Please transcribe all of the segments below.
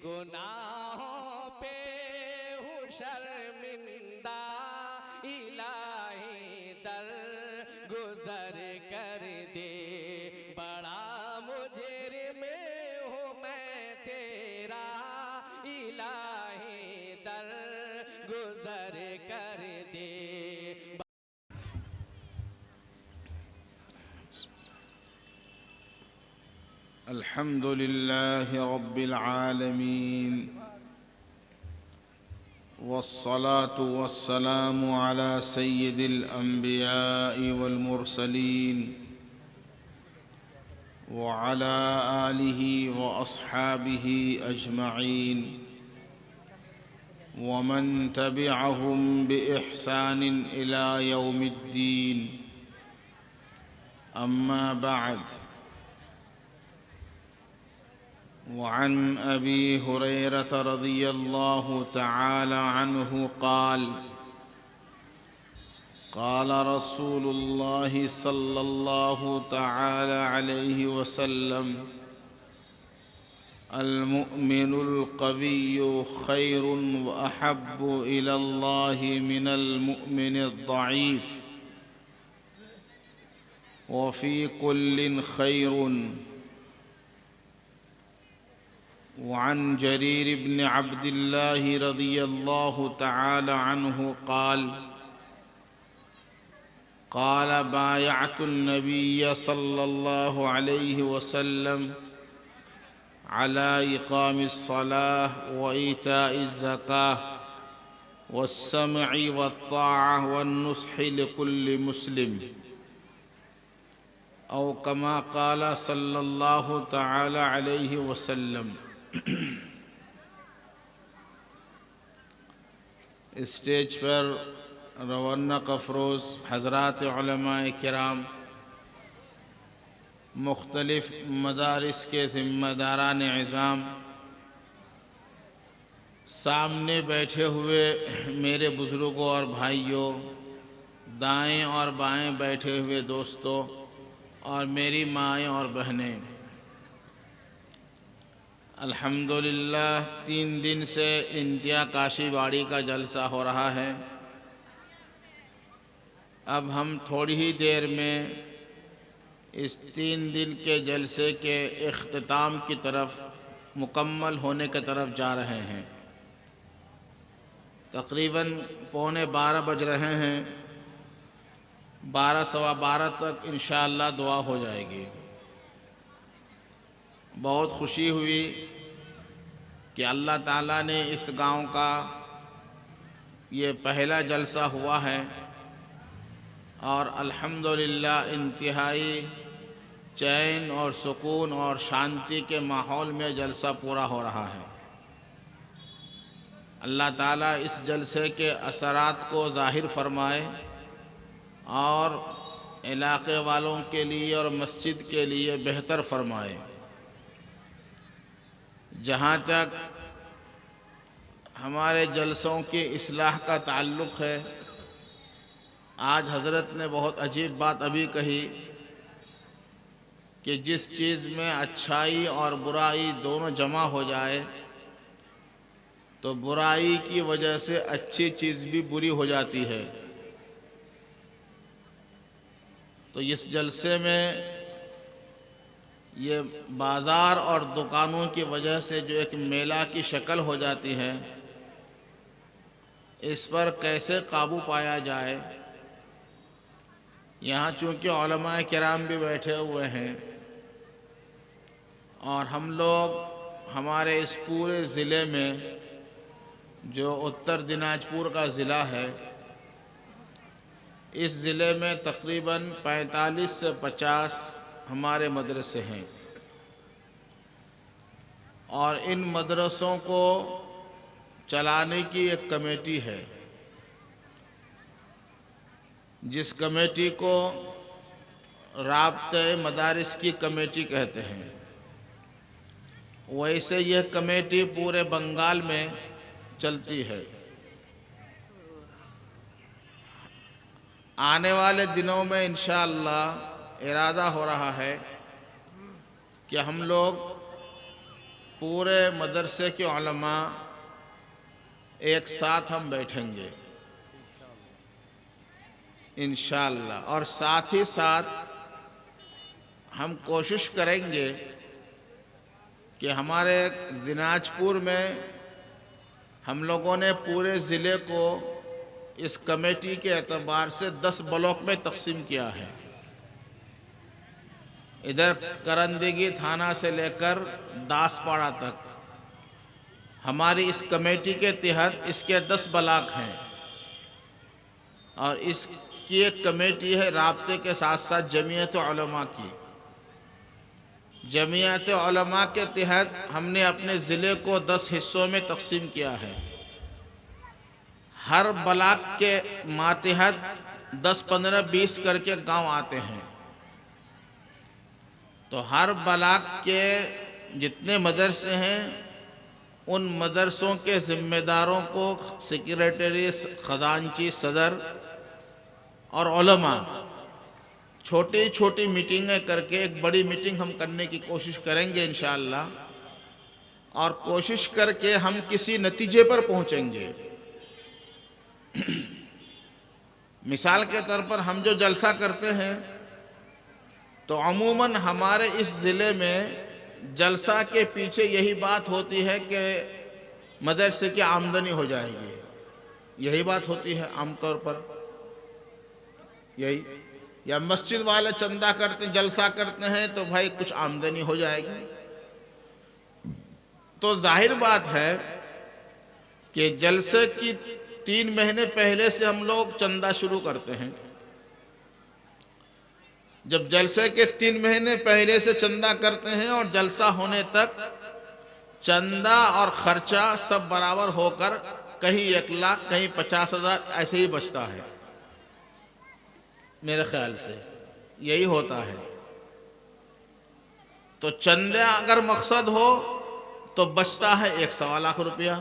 गुनाहों पे हूँ शर्मिंदा, इलाही दर गुजर कर दे। बड़ा मुजरिम हूँ मैं तेरा, इलाही दर गुजर कर दे। अल्हम्दुलिल्लाह रब्बिल आलमीन वस्सलातु वस्सलामु अला सय्यिदिल अंबिया'i वल मुरसलीन व अला आलिहि व अस्हाबिहि अजमईन व मन तबिअहुम बिइहसानिन इला यौमिद्दीन। अम्मा बअद। वअन अबी हुरैरत रज़ियल्लाहु तआला अन्हु क़ाल क़ाल रसूलुल्लाहि सल्लल्लाहु तआला अलैहि वसल्लम अल-मुअ्मिनुल क़विय्यु ख़ैरुन व अहब्बु इलल्लाहि मिनल मुअ्मिनिद दईफ़ व फ़ी कुल्लिन ख़ैरुन। वअन जरीर इब्न अब्दिल्लाह रज़ियल्लाहु तआला अन्हु क़ाल क़ाल बायअतु अन्नबिय्य सल्लल्लाहु अलैहि वसल्लम अला इक़ामिस सलाह व ईताइज़ ज़काह वस्सम'i वत्ताअह वन्नुस्हि लिकुल्लि मुस्लिम। औ कमा क़ाल सल्लल्लाहु तआला अलैहि वसल्लम। स्टेज पर रवन्नक अफरोज़ हज़रात उलमाए किराम, मुख्तलिफ़ मदारिस के ज़िम्मेदारान इज़ाम, सामने बैठे हुए मेरे बुज़ुर्गों और भाइयों, दाएं और बाएं बैठे हुए दोस्तों और मेरी माएँ और बहनें, अल्हम्दुलिल्लाह 3 दिन से इंडिया काशीवाड़ी का जलसा हो रहा है। अब हम थोड़ी ही देर में इस 3 दिन के जलसे के इख्तिताम की तरफ, मुकम्मल होने की तरफ जा रहे हैं। तकरीबन 11:15 बज रहे हैं। 12 सवा 12 तक इंशाअल्लाह दुआ हो जाएगी। बहुत खुशी हुई कि अल्लाह ताला ने इस गांव का ये पहला जलसा हुआ है और अल्हम्दुलिल्लाह इंतहाई चैन और सुकून और शांति के माहौल में जलसा पूरा हो रहा है। अल्लाह ताला इस जलसे के असरात को ज़ाहिर फरमाए और इलाक़े वालों के लिए और मस्जिद के लिए बेहतर फरमाए। जहाँ तक हमारे जलसों की इस्लाह का ताल्लुक़ है, आज हज़रत ने बहुत अजीब बात अभी कही कि जिस चीज़ में अच्छाई और बुराई दोनों जमा हो जाए तो बुराई की वजह से अच्छी चीज़ भी बुरी हो जाती है। तो इस जलसे में ये बाज़ार और दुकानों की वजह से जो एक मेला की शक्ल हो जाती है, इस पर कैसे काबू पाया जाए। यहाँ चूँकि उलमाए किराम भी बैठे हुए हैं और हम लोग हमारे इस पूरे ज़िले में, जो उत्तर दिनाजपुर का ज़िला है, इस ज़िले में तकरीबन 45 से 50 हमारे मदरसे हैं और इन मदरसों को चलाने की एक कमेटी है, जिस कमेटी को राब्ते मदारिस की कमेटी कहते हैं। वैसे यह कमेटी पूरे बंगाल में चलती है। आने वाले दिनों में इंशाअल्लाह इरादा हो रहा है कि हम लोग पूरे मदरसे के उलमा एक साथ हम बैठेंगे इंशाअल्लाह, और साथ ही साथ हम कोशिश करेंगे कि हमारे दिनाजपुर में हम लोगों ने पूरे ज़िले को इस कमेटी के एतबार से 10 ब्लॉक में तकसीम किया है। इधर करंदगी थाना से लेकर दासपाड़ा तक हमारी इस कमेटी के तहत इसके 10 ब्लॉक हैं, और इसकी एक कमेटी है राब्ते के साथ साथ जमीयत उलमा की। जमीयत उलमा के तहत हमने अपने ज़िले को 10 हिस्सों में तकसीम किया है। हर ब्लॉक के मातहत 10, 15, 20 करके गांव आते हैं। तो हर ब्लॉक के जितने मदरसे हैं उन मदरसों के ज़िम्मेदारों को सेक्रेटरी, ख़जानची, सदर और उलमा छोटी छोटी मीटिंगें करके एक बड़ी मीटिंग हम करने की कोशिश करेंगे इंशाअल्लाह, और कोशिश करके हम किसी नतीजे पर पहुंचेंगे। मिसाल के तौर पर हम जो जलसा करते हैं तो अमूमन हमारे इस ज़िले में जलसा के पीछे यही बात होती है कि मदरसे की आमदनी हो जाएगी, यही बात होती है आमतौर पर। यही, या मस्जिद वाले चंदा करते, जलसा करते हैं तो भाई कुछ आमदनी हो जाएगी। तो जाहिर बात है कि जलसे की 3 महीने पहले से हम लोग चंदा शुरू करते हैं। जब जलसे के 3 महीने पहले से चंदा करते हैं और जलसा होने तक चंदा और खर्चा सब बराबर होकर कहीं 1 लाख, कहीं 50,000 ऐसे ही बचता है। मेरे ख्याल से यही होता है। तो चंदा अगर मकसद हो तो बचता है 1-1.25 लाख रुपया,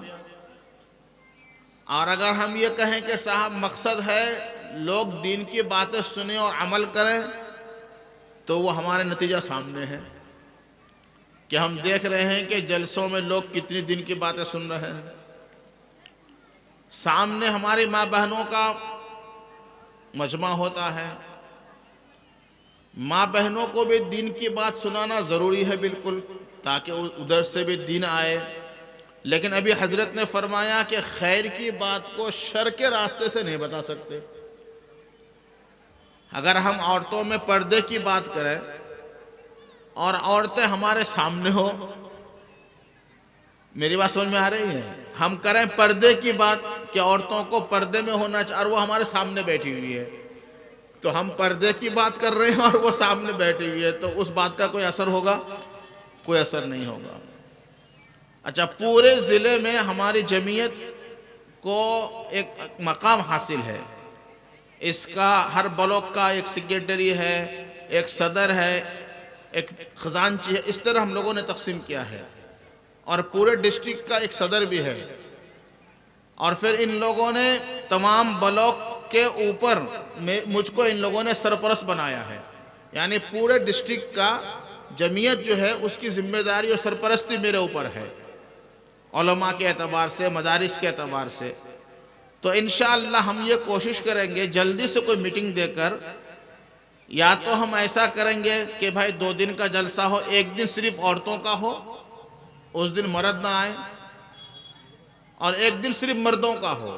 और अगर हम ये कहें कि साहब मकसद है लोग दीन की बातें सुने और अमल करें, तो वो हमारे नतीजा सामने है कि हम देख रहे हैं कि जलसों में लोग कितनी दिन की बातें सुन रहे हैं। सामने हमारी माँ बहनों का मजमा होता है। माँ बहनों को भी दीन की बात सुनाना ज़रूरी है बिल्कुल, ताकि उधर से भी दीन आए। लेकिन अभी हजरत ने फरमाया कि खैर की बात को शर के रास्ते से नहीं बता सकते। अगर हम औरतों में पर्दे की बात करें और औरतें हमारे सामने हो, मेरी बात समझ में आ रही है? हम करें पर्दे की बात कि औरतों को पर्दे में होना चाहिए, और वो हमारे सामने बैठी हुई है, तो हम पर्दे की बात कर रहे हैं और वो सामने बैठी हुई है, तो उस बात का कोई असर होगा? कोई असर नहीं होगा। अच्छा, पूरे ज़िले में हमारी जमीयत को एक मकाम हासिल है। इसका हर ब्लॉक का एक सेक्रेटरी है, एक सदर है, एक खजानची है। इस तरह हम लोगों ने तकसीम किया है, और पूरे डिस्ट्रिक्ट का एक सदर भी है। और फिर इन लोगों ने तमाम ब्लॉक के ऊपर मुझको इन लोगों ने सरपरस्त बनाया है, यानी पूरे डिस्ट्रिक्ट का जमीयत जो है उसकी जिम्मेदारी और सरपरस्ती मेरे ऊपर है, उलमा के एतबार से, मदारिस के एतबार से। तो इंशाअल्लाह हम ये कोशिश करेंगे जल्दी से कोई मीटिंग देकर, या तो हम ऐसा करेंगे कि भाई 2 दिन का जलसा हो, एक दिन सिर्फ औरतों का हो, उस दिन मर्द ना आए, और एक दिन सिर्फ मर्दों का हो,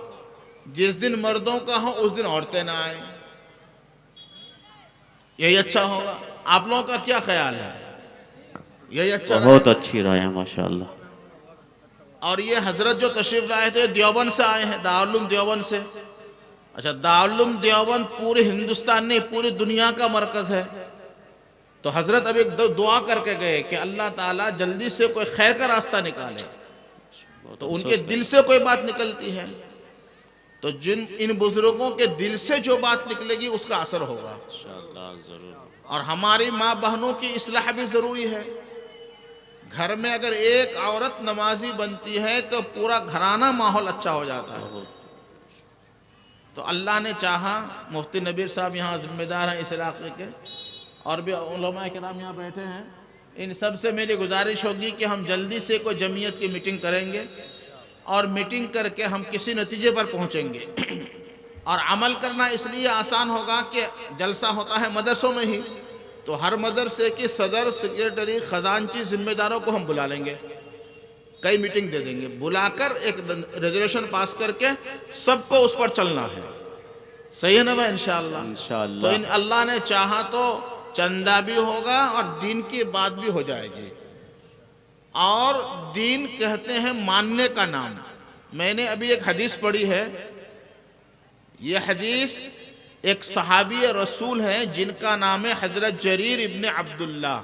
जिस दिन मर्दों का हो उस दिन औरतें ना आए। यही अच्छा होगा। आप लोगों का क्या ख्याल है? यही अच्छा? बहुत अच्छी राय है माशाअल्लाह। और ये हजरत जो तशरीफ लाए थे देवबंद से आए हैं, दारुल उलूम देवबंद से। अच्छा, दारुल उलूम देवबंद पूरे हिंदुस्तान नहीं, पूरी दुनिया का मरकज है। तो हजरत अभी दुआ करके गए कि अल्लाह ताला जल्दी से कोई खैर का रास्ता निकाले। तो उनके दिल से कोई बात निकलती है, तो जिन इन बुजुर्गों के दिल से जो बात निकलेगी उसका असर होगा इंशाअल्लाह जरूर। और हमारी माँ बहनों की इस्लाह भी ज़रूरी है। घर में अगर एक औरत नमाजी बनती है तो पूरा घराना माहौल अच्छा हो जाता है। तो अल्लाह ने चाहा, मुफ्ती नबीर साहब यहाँ जिम्मेदार हैं इस इलाके के, और भी उलमा किराम यहाँ बैठे हैं, इन सब से मेरी गुजारिश होगी कि हम जल्दी से कोई जमीयत की मीटिंग करेंगे और मीटिंग करके हम किसी नतीजे पर पहुंचेंगे। और अमल करना इसलिए आसान होगा कि जलसा होता है मदरसों में ही, तो हर मदरसे की सदर, सेक्रेटरी, खजानची, जिम्मेदारों को हम बुला लेंगे, कई मीटिंग दे देंगे, बुलाकर एक रेजोल्यूशन पास करके सबको उस पर चलना है। सही है ना भाई? इंशाअल्लाह। तो इन अल्लाह ने चाहा तो चंदा भी होगा और दीन की बात भी हो जाएगी। और दीन कहते हैं मानने का नाम। मैंने अभी एक हदीस पढ़ी है, यह हदीस एक सहाबी रसूल हैं जिनका नाम है हजरत जरीर इब्न अब्दुल्ला।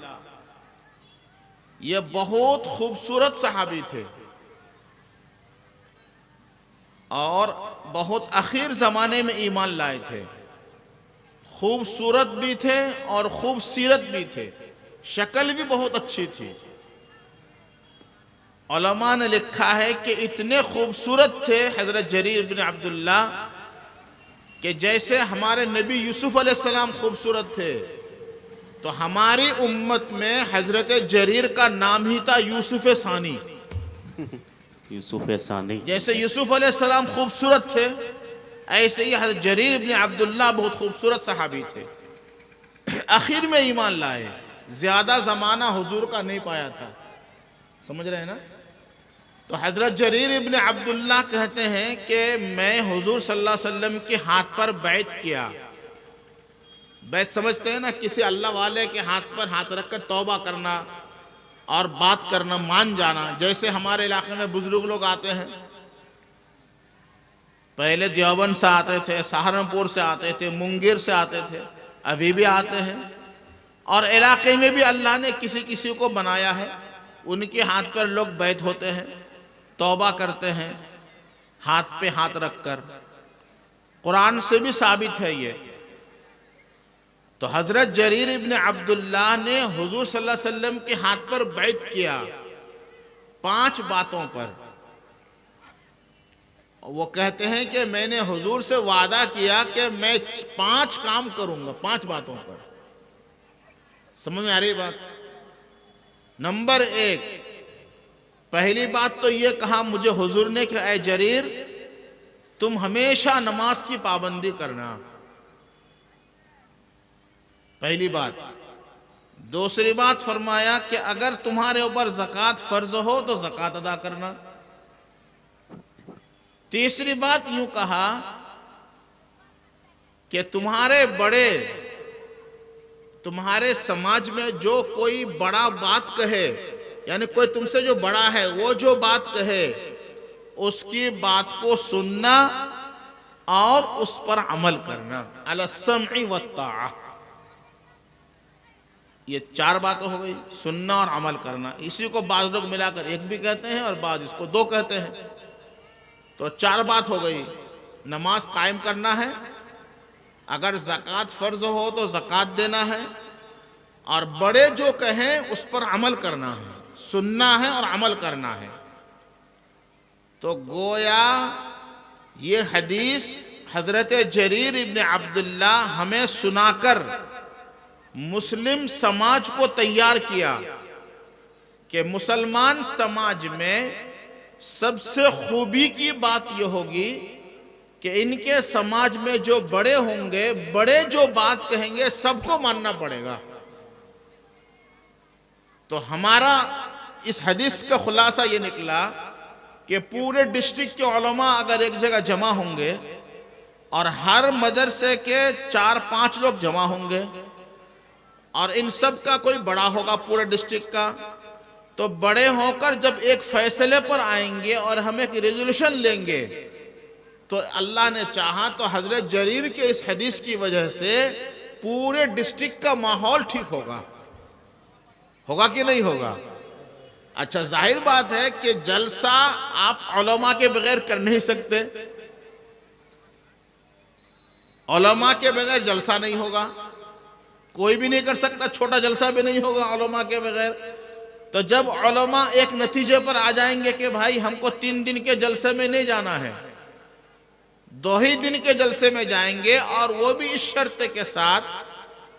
ये बहुत खूबसूरत सहाबी थे और बहुत आखिर ज़माने में ईमान लाए थे। खूबसूरत भी थे और खूब सीरत भी थे, शक्ल भी बहुत अच्छी थी। उलमा ने लिखा है कि इतने खूबसूरत थे हजरत जरीर इब्न अब्दुल्ला कि जैसे हमारे नबी यूसुफ अलैहिस्सलाम खूबसूरत थे, तो हमारी उम्मत में हजरत जरीर का नाम ही था यूसुफ सानी। यूसुफ सानी। जैसे यूसुफ अलैहिस्सलाम खूबसूरत थे, ऐसे ही हजरत जरीर इब्न अब्दुल्ला बहुत खूबसूरत सहाबी थे। आखिर में ईमान लाए, ज्यादा जमाना हुजूर का नहीं पाया था। समझ रहे हैं ना? तो हजरत जरीर इब्न अब्दुल्ला कहते हैं कि मैं हुजूर सल्लल्लाहु अलैहि वसल्लम के हाथ पर बैत किया। बैत समझते हैं ना? किसी अल्लाह वाले के हाथ पर हाथ रखकर तौबा करना और बात करना, मान जाना। जैसे हमारे इलाके में बुजुर्ग लोग आते हैं, पहले देवबंद से आते थे, सहारनपुर से आते थे, मुंगेर से आते थे, अभी भी आते हैं। और इलाके में भी अल्लाह ने किसी किसी को बनाया है, उनके हाथ पर लोग बैत होते हैं, तौबा करते हैं हाथ पे हाथ रखकर। कुरान से भी साबित है ये। तो हजरत जरीर इब्न अब्दुल्ला ने हुजूर सल्लल्लाहु अलैहि वसल्लम के हाथ पर बैत किया 5 बातों पर। वो कहते हैं कि मैंने हुजूर से वादा किया कि मैं 5 काम करूंगा, 5 बातों पर। समझ में आ रही बात? नंबर 1, पहली बात तो ये कहा मुझे हुजूर ने कि ऐ जरीर, तुम हमेशा नमाज की पाबंदी करना, पहली बात। दूसरी बात फरमाया कि अगर तुम्हारे ऊपर ज़कात फर्ज हो तो ज़कात अदा करना। तीसरी बात यूं कहा कि तुम्हारे बड़े, तुम्हारे समाज में जो कोई बड़ा बात कहे, यानी कोई तुमसे जो बड़ा है वो जो बात कहे उसकी बात को सुनना और उस पर अमल करना। अला सम्इ व ताअ। ये 4 बातें हो गई, सुनना और अमल करना। इसी को बाद लोग मिलाकर 1 भी कहते हैं और बाद इसको 2 कहते हैं। तो 4 बात हो गई। नमाज कायम करना है, अगर ज़कात फर्ज हो तो ज़कात देना है, और बड़े जो कहें उस पर अमल करना है, सुनना है और अमल करना है। तो गोया ये हदीस हजरत जरीर इब्न अब्दुल्ला हमें सुनाकर मुस्लिम समाज को तैयार किया कि मुसलमान समाज में सबसे खूबी की बात यह होगी कि इनके समाज में जो बड़े होंगे, बड़े जो बात कहेंगे सबको मानना पड़ेगा। तो हमारा इस हदीस का खुलासा ये निकला कि पूरे डिस्ट्रिक्ट के उलमा अगर एक जगह जमा होंगे और हर मदरसे के 4-5 लोग जमा होंगे और इन सब का कोई बड़ा होगा पूरे डिस्ट्रिक्ट का, तो बड़े होकर जब एक फैसले पर आएंगे और हम एक रेजोल्यूशन लेंगे, तो अल्लाह ने चाहा तो हजरत जरीर के इस हदीस की वजह से पूरे डिस्ट्रिक्ट का माहौल ठीक होगा। होगा कि नहीं होगा? अच्छा, जाहिर बात है कि जलसा आप उलमा के बगैर कर नहीं सकते, उलमा के बगैर जलसा नहीं होगा, कोई भी नहीं कर सकता, छोटा जलसा भी नहीं होगा उलमा के बगैर। तो जब उलमा एक नतीजे पर आ जाएंगे कि भाई हमको 3 दिन के जलसे में नहीं जाना है, 2 ही दिन के जलसे में जाएंगे, और वो भी इस शर्त के साथ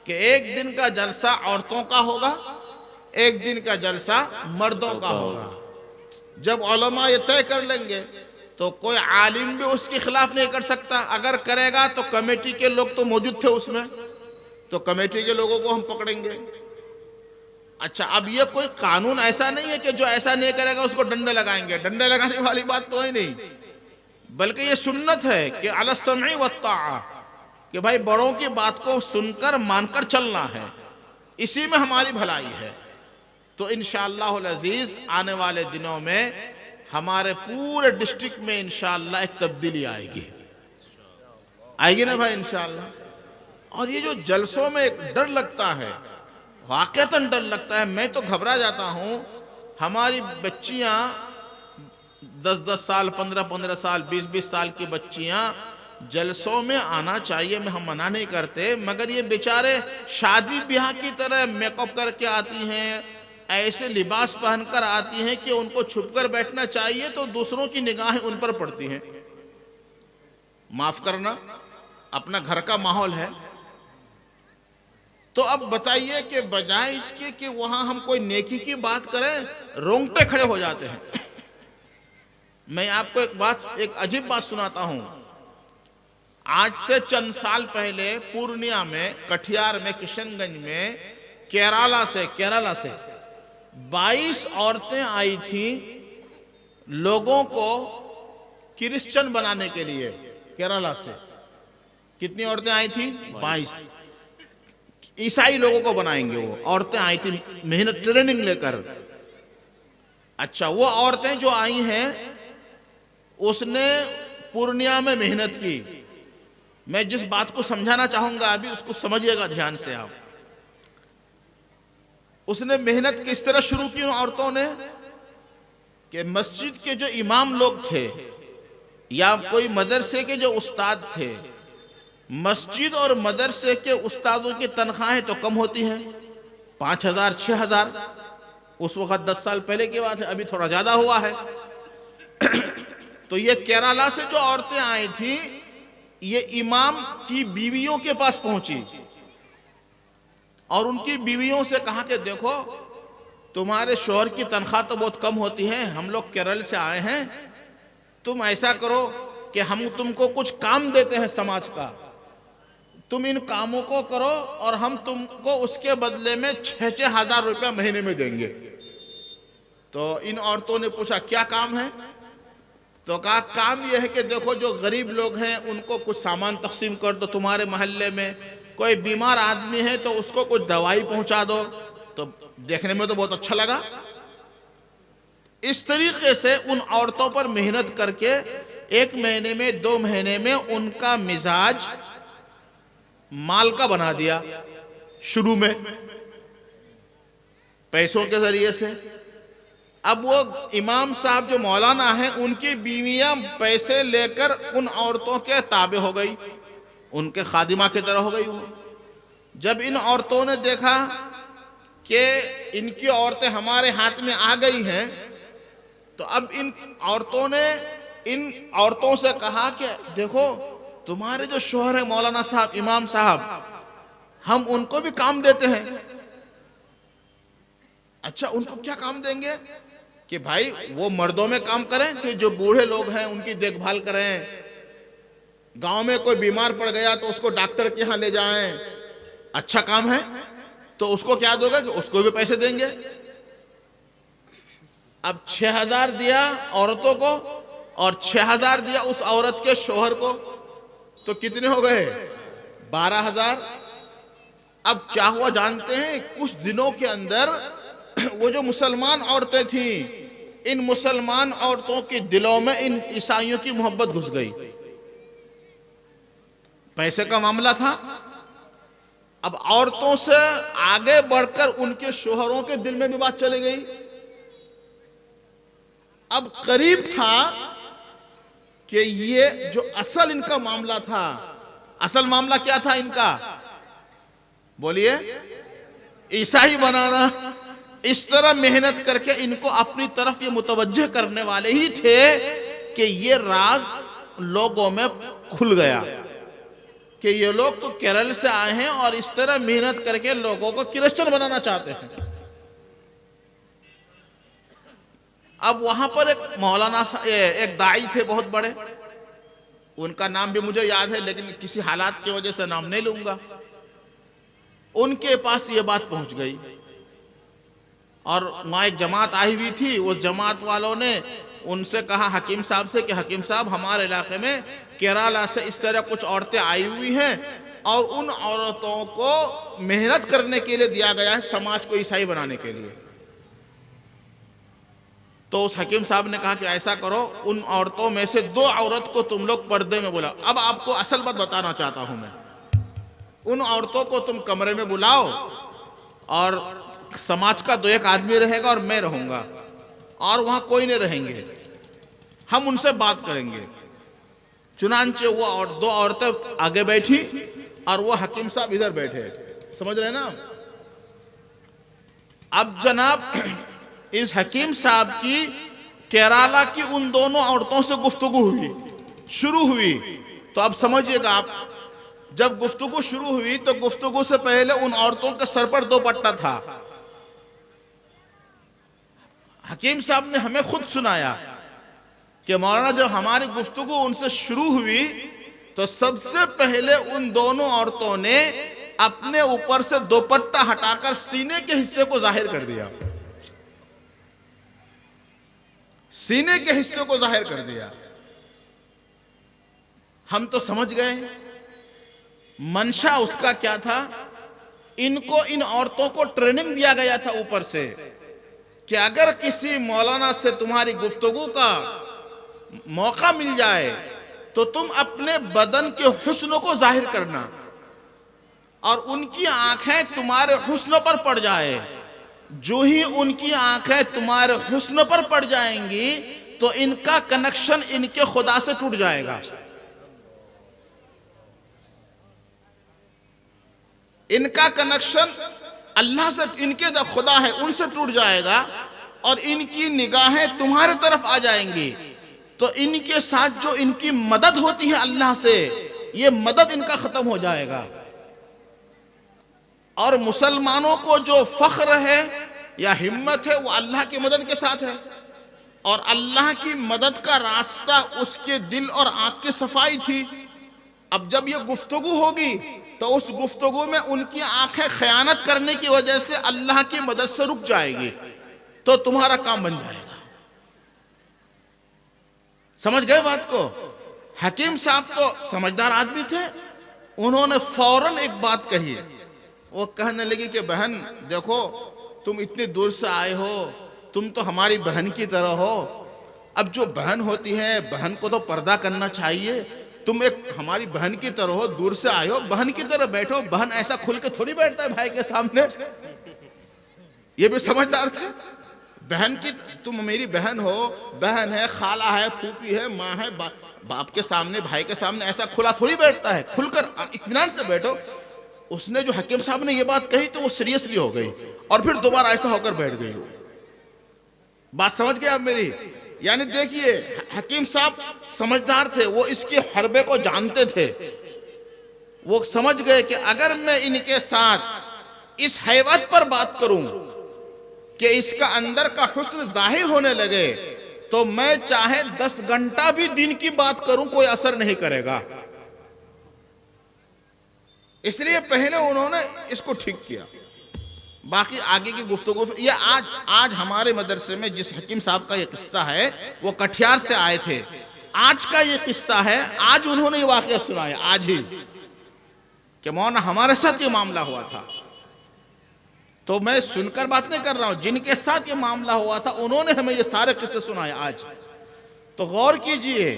कि 1 दिन का जलसा औरतों का होगा, एक दिन का जलसा मर्दों का होगा। जब उलमा ये तय कर लेंगे तो कोई आलिम भी उसके खिलाफ नहीं कर सकता। अगर करेगा तो कमेटी के लोग तो मौजूद थे उसमें, तो कमेटी के लोगों को हम पकड़ेंगे। अच्छा, अब ये कोई कानून ऐसा नहीं है कि जो ऐसा नहीं करेगा उसको डंडे लगाएंगे। डंडे लगाने वाली बात तो है नहीं, बल्कि ये सुन्नत है कि अला समई व ताआ, कि भाई बड़ों की बात को सुनकर मानकर चलना है, इसी में हमारी भलाई है। तो इंशाअल्लाह अज़ीज़ आने वाले दिनों में हमारे पूरे डिस्ट्रिक्ट में इंशाअल्लाह एक तब्दीली आएगी ना भाई, इंशाअल्लाह। और ये जो जलसों में एक डर लगता है, वाकईतन डर लगता है, मैं तो घबरा जाता हूँ। हमारी बच्चियाँ 10-10 साल, 15-15 साल, 20-20 साल की बच्चियाँ जलसों में आना चाहिए, मैं हम मना नहीं करते, मगर ये बेचारे शादी ब्याह की तरह मेकअप करके आती हैं, ऐसे लिबास पहनकर आती हैं कि उनको छुपकर बैठना चाहिए तो दूसरों की निगाहें उन पर पड़ती हैं। माफ करना, अपना घर का माहौल है। तो अब बताइए कि बजाय इसके कि वहां हम कोई नेकी की बात करें, रोंगटे खड़े हो जाते हैं। मैं आपको एक अजीब बात सुनाता हूं। आज से चंद साल पहले पूर्णिया में, कटिहार में, किशनगंज में केरला से 22 औरतें आई थी लोगों को क्रिश्चियन बनाने के लिए। केरला से कितनी औरतें आई थी? 22। ईसाई लोगों को बनाएंगे, वो औरतें आई थी मेहनत ट्रेनिंग लेकर। अच्छा, वो औरतें जो आई हैं उसने पूर्णिया में मेहनत की। मैं जिस बात को समझाना चाहूंगा अभी, उसको समझिएगा ध्यान से आप। उसने मेहनत किस तरह शुरू की औरतों ने कि मस्जिद के जो इमाम लोग थे या कोई मदरसे के जो उस्ताद थे, मस्जिद और मदरसे के उस्तादों की तनख्वाहें तो कम होती हैं, 5,000 6,000। उस वक्त 10 साल पहले की बात है, अभी थोड़ा ज्यादा हुआ है। तो ये केरला से जो औरतें आई थी, ये इमाम की बीवियों के पास पहुंची और उनकी बीवियों से कहा कि देखो, तुम्हारे शौहर की तनख्वाह तो बहुत कम होती है, हम लोग केरल से आए हैं, तुम ऐसा करो कि हम तुमको कुछ काम देते हैं समाज का, तुम इन कामों को करो और हम तुमको उसके बदले में 6-6 हज़ार रुपया महीने में देंगे। तो इन औरतों ने पूछा क्या काम है? तो कहा काम यह है कि देखो, जो गरीब लोग हैं उनको कुछ सामान तकसीम कर दो, तुम्हारे मोहल्ले में कोई बीमार आदमी है तो उसको कुछ दवाई पहुंचा दो। तो देखने में तो बहुत अच्छा लगा। इस तरीके से उन औरतों पर मेहनत करके 1 महीने में, 2 महीने में उनका मिजाज माल का बना दिया। शुरू में पैसों के जरिए से। अब वो इमाम साहब जो मौलाना हैं, उनकी बीवियां पैसे लेकर उन औरतों के ताबे हो गई, उनके खादिमा की तरह हो गई वो। जब इन औरतों ने देखा कि इनकी औरतें हमारे हाथ में आ गई हैं, तो अब इन औरतों ने इन औरतों से कहा कि देखो, तुम्हारे जो शौहर है मौलाना साहब, इमाम साहब, हम उनको भी काम देते हैं। अच्छा, उनको क्या काम देंगे? कि भाई वो मर्दों में काम करें, कि जो बूढ़े लोग हैं उनकी देखभाल करें, गांव में कोई बीमार पड़ गया तो उसको डॉक्टर के यहाँ ले जाएं, अच्छा काम है। तो उसको क्या दोगे? कि उसको भी पैसे देंगे। अब 6,000 दिया औरतों को और 6,000 दिया उस औरत के शौहर को, तो कितने हो गए? 12,000। अब क्या हुआ जानते हैं? कुछ दिनों के अंदर वो जो मुसलमान औरतें थीं, इन मुसलमान औरतों के दिलों में इन ईसाइयों की मोहब्बत घुस गई। पैसे का मामला था। अब औरतों से आगे बढ़कर उनके शोहरों के दिल में भी बात चली गई। अब करीब था कि ये जो असल इनका मामला था, असल मामला क्या था इनका? बोलिए, ईसाई बनाना। इस तरह मेहनत करके इनको अपनी तरफ ये मुतवज्जह करने वाले ही थे कि ये राज लोगों में खुल गया कि ये लोग तो केरल से आए हैं और इस तरह मेहनत करके लोगों को क्रिश्चियन बनाना चाहते हैं। अब वहां पर एक मौलाना एक दाई थे बहुत बड़े, उनका नाम भी मुझे याद है लेकिन किसी हालात की वजह से नाम नहीं लूंगा। उनके पास ये बात पहुंच गई और वहाँ एक जमात आई हुई थी। उस जमात वालों ने उनसे कहा हकीम साहब से कि हकीम साहब, हमारे इलाके में केरला से इस तरह कुछ औरतें आई हुई हैं और उन औरतों को मेहनत करने के लिए दिया गया है समाज को ईसाई बनाने के लिए। तो उस हकीम साहब ने कहा कि ऐसा करो, उन औरतों में से 2 औरत को तुम लोग पर्दे में बुलाओ। अब आपको असल बात बताना चाहता हूं मैं। उन औरतों को तुम कमरे में बुलाओ और समाज का 2-1 आदमी रहेगा और मैं रहूंगा और वहां कोई नहीं रहेंगे, हम उनसे बात करेंगे। चुनांचे वो और 2 औरतें आगे बैठी और वो हकीम साहब इधर बैठे, समझ रहे ना। अब जनाब इस हकीम साहब की केरला की उन दोनों औरतों से गुफ्तगू हुई, शुरू हुई। तो अब समझिएगा आप, जब गुफ्तगू शुरू हुई तो गुफ्तगू से पहले उन औरतों के सर पर 2 पट्टा था। हकीम साहब ने हमें खुद सुनाया कि मौलाना जब हमारी गुफ्तगू उनसे शुरू हुई तो सबसे पहले उन दोनों औरतों ने अपने ऊपर से दुपट्टा हटाकर सीने के हिस्से को जाहिर कर दिया, सीने के हिस्से को जाहिर कर दिया। हम तो समझ गए मंशा उसका क्या था। इनको, इन औरतों को ट्रेनिंग दिया गया था ऊपर से कि अगर किसी मौलाना से तुम्हारी गुफ्तगू का मौका मिल जाए तो तुम अपने बदन के हुस्न को जाहिर करना और उनकी आंखें तुम्हारे हुस्न पर पड़ जाए। जो ही उनकी आंखें तुम्हारे हुस्न पर पड़ जाएंगी तो इनका कनेक्शन इनके खुदा से टूट जाएगा। इनका कनेक्शन अल्लाह से, इनके जो खुदा है उनसे टूट जाएगा और इनकी निगाहें तुम्हारे तरफ आ जाएंगी। तो इनके साथ जो इनकी मदद होती है अल्लाह से, ये मदद इनका खत्म हो जाएगा। और मुसलमानों को जो फख्र है या हिम्मत है वो अल्लाह की मदद के साथ है और अल्लाह की मदद का रास्ता उसके दिल और आंख की सफाई थी। अब जब ये गुफ्तगू होगी तो उस गुफ्तगू में उनकी आंखें खयानत करने की वजह से अल्लाह की मदद से रुक जाएगी, तो तुम्हारा काम बन जाएगा। समझ गए बात को। हकीम साहब तो समझदार आदमी थे, उन्होंने फौरन एक बात कही। वो कहने लगी कि बहन देखो, तुम इतनी दूर से आए हो, तुम तो हमारी बहन की तरह हो। अब जो बहन होती है, बहन को तो पर्दा करना चाहिए। तुम एक हमारी बहन की तरह हो, दूर से आए हो, बहन की तरह बैठो। बहन ऐसा खुल के थोड़ी बैठता है भाई के सामने। ये भी समझदार थे। बहन की, तुम मेरी बहन हो, बहन है, खाला है, फूफी है, माँ है, बाप के सामने, भाई के सामने ऐसा खुला थोड़ी बैठता है। खुलकर इत्मीनान से बैठो। उसने जो हकीम साहब ने ये बात कही तो वो सीरियसली हो गई और फिर दोबारा ऐसा होकर बैठ गई। बात समझ गए आप मेरी? यानी देखिए, हकीम साहब समझदार थे, वो इसके हरबे को जानते थे। वो समझ गए कि अगर मैं इनके साथ इस हैवत पर बात करूं कि इसका अंदर का हुस्न जाहिर होने लगे तो मैं चाहे 10 घंटा भी दिन की बात करूं कोई असर नहीं करेगा। इसलिए पहले उन्होंने इसको ठीक किया। बाकी आगे की गुफ्तगू, ये आज हमारे मदरसे में जिस हकीम साहब का ये किस्सा है वो कटिहार से आए थे। आज का ये किस्सा है, आज उन्होंने ये वाकया सुनाया, आज ही, कि मौलाना हमारे साथ ये मामला हुआ था। तो मैं सुनकर बात नहीं कर रहा हूं, जिनके साथ ये मामला हुआ था उन्होंने हमें ये सारे किस्से सुनाए आज। तो गौर कीजिए,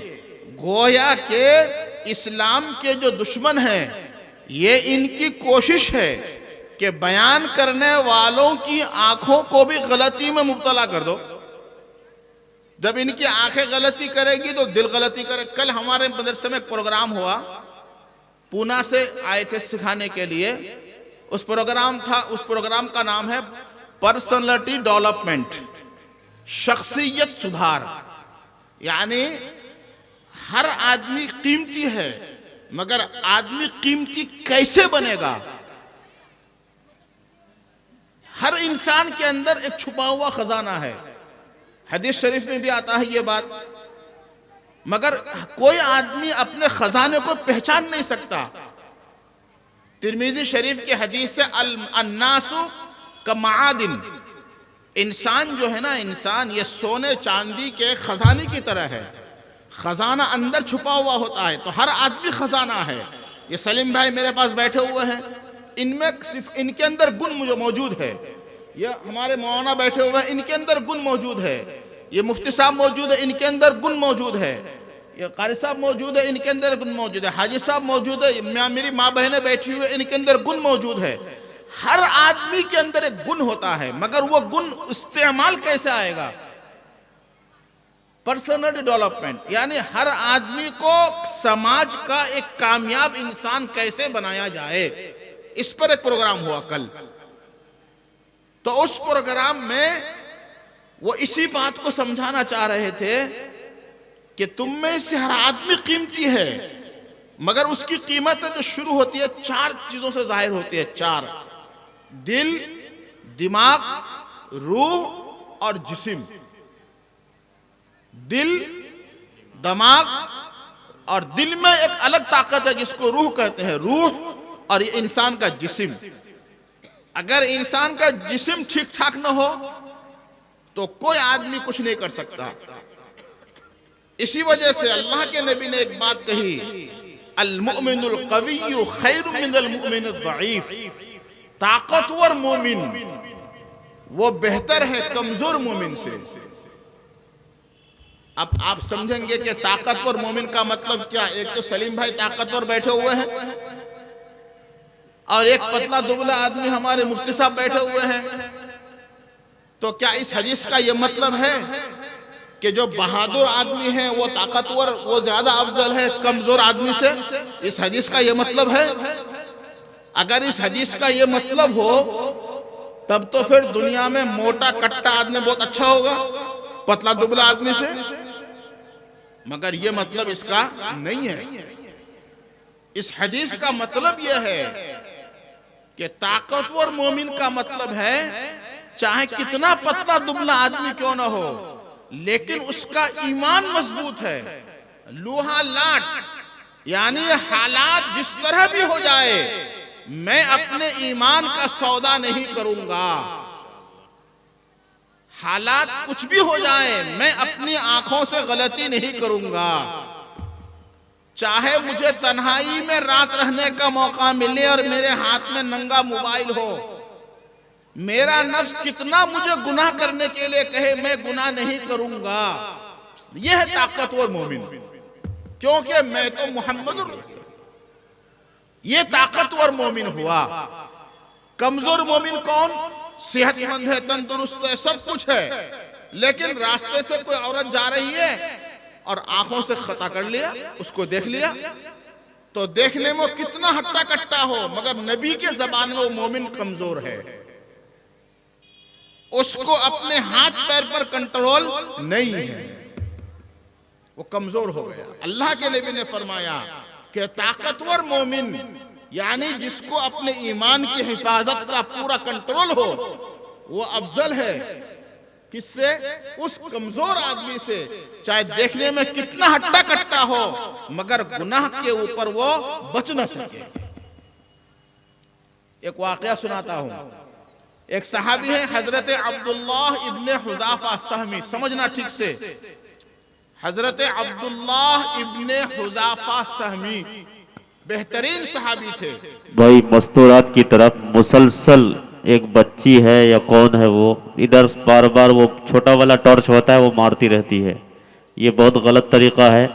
गोया के इस्लाम के जो दुश्मन हैं, ये इनकी कोशिश है कि बयान करने वालों की आंखों को भी गलती में मुब्तला कर दो। जब इनकी आंखें गलती करेगी तो दिल गलती करे। कल हमारे मदरसे में एक प्रोग्राम हुआ, पूना से आए थे सिखाने के लिए। उस प्रोग्राम का नाम है पर्सनालिटी डेवलपमेंट, शख्सियत सुधार। यानी हर आदमी कीमती है, मगर आदमी कीमती कैसे बनेगा? हर इंसान के अंदर एक छुपा हुआ खजाना है। हदीस शरीफ में भी आता है ये बात। मगर कोई आदमी अपने खजाने को पहचान नहीं सकता। तिरमिज़ी शरीफ की हदीस से अन्नासु कमादिन, इंसान जो है ना, इंसान ये सोने चांदी के खजाने की तरह है। खजाना अंदर छुपा हुआ होता है, तो हर आदमी खजाना है। ये सलीम भाई मेरे पास बैठे हुए हैं, इनमें सिर्फ इनके अंदर गुण मुझे मौजूद है। ये हमारे मौलाना बैठे हुए हैं, इनके अंदर गुण मौजूद है। ये मुफ्ती साहब मौजूद है, इनके अंदर गुण मौजूद है। ये कारी साहब मौजूद है, इनके अंदर गुण मौजूद है। हाजी साहब मौजूद है, मेरी माँ बहनें बैठी हुई है, इनके अंदर गुण मौजूद है। हर आदमी के अंदर एक गुण होता है, मगर वो गुण इस्तेमाल कैसे आएगा? पर्सनल डेवलपमेंट, यानी हर आदमी को समाज का एक कामयाब इंसान कैसे बनाया जाए, इस पर एक प्रोग्राम हुआ कल। तो उस प्रोग्राम में वो इसी बात को समझाना चाह रहे थे कि तुम में से हर आदमी कीमती है, मगर उसकी कीमत जो शुरू होती है 4 चीजों से जाहिर होती है। 4: दिल, दिमाग, रूह और जिस्म। दिल, दिमाग और दिल में एक अलग ताकत है जिसको रूह कहते हैं, रूह, और ये इंसान का जिस्म। अगर इंसान का जिस्म ठीक ठाक न हो तो कोई आदमी कुछ नहीं कर सकता। इसी वजह से अल्लाह के नबी ने एक बात कही, अल मुमिनुल कविय्यु खैरुम मिनल मुमिनिद दईफ। ताकतवर मोमिन वो बेहतर है कमजोर मोमिन से। अब आप समझेंगे कि ताकतवर मोमिन का मतलब क्या? एक तो सलीम भाई ताकतवर बैठे हुए हैं, और एक पतला दुबला आदमी हमारे मुफ्ती साहब बैठे हुए हैं। तो क्या इस हदीस का यह मतलब है कि जो बहादुर आदमी है वो ताकतवर, वो ज्यादा अफजल है कमजोर आदमी से? इस हदीस का यह मतलब है? अगर इस हदीस का यह मतलब हो तब तो फिर दुनिया में मोटा कट्टा आदमी बहुत अच्छा होगा पतला दुबला आदमी से। मगर यह मतलब इसका नहीं है। इस हदीस का मतलब यह है कि ताकतवर मोमिन का मतलब है चाहे कितना पतला दुबला आदमी क्यों ना हो, लेकिन उसका ईमान मजबूत है। लोहा लाट, यानी हालात जिस तरह भी हो जाए मैं अपने ईमान का सौदा नहीं करूंगा। हालात कुछ भी हो जाए मैं अपनी आंखों से गलती नहीं करूंगा। चाहे मुझे तन्हाई में रात रहने का मौका मिले और मेरे हाथ में नंगा मोबाइल हो, मेरा नफ्स कितना मुझे गुनाह करने के लिए कहे मैं गुनाह नहीं करूंगा। यह है ताकतवर मोमिन, क्योंकि मैं तो मोहम्मद रसूल। यह ताकतवर मोमिन हुआ। कमजोर मोमिन कौन? सेहतमंद है, तंदुरुस्त है, सब कुछ है, लेकिन रास्ते से कोई औरत जा रही है और आंखों से खता कर लिया, उसको देख लिया, तो देखने में कितना हट्टा कट्टा हो, मगर नबी के जबान में वो मोमिन कमजोर है। उसको अपने हाथ पैर पर कंट्रोल नहीं है, वो कमजोर हो गया। अल्लाह के नबी ने फरमाया कि ताकतवर मोमिन यानी जिसको अपने ईमान की हिफाजत का पूरा कंट्रोल हो, वो अफजल है किससे? उस कमजोर आदमी से, चाहे देखने में कितना हट्टा कट्टा हो मगर गुनाह के ऊपर वो बच न सके। एक वाकया सुनाता हूं। एक सहाबी है हजरत अब्दुल्लाह इब्ने हुज़ाफा सहमी, समझना ठीक से, हजरत अब्दुल्लाह इब्ने हुज़ाफा सहमी बेहतरीन सहाबी थे। भाई मस्तूरात की तरफ मुसलसल एक बच्ची है या कौन है वो इधर बार बार वो छोटा वाला टॉर्च होता है वो मारती रहती है। ये बहुत गलत तरीका है।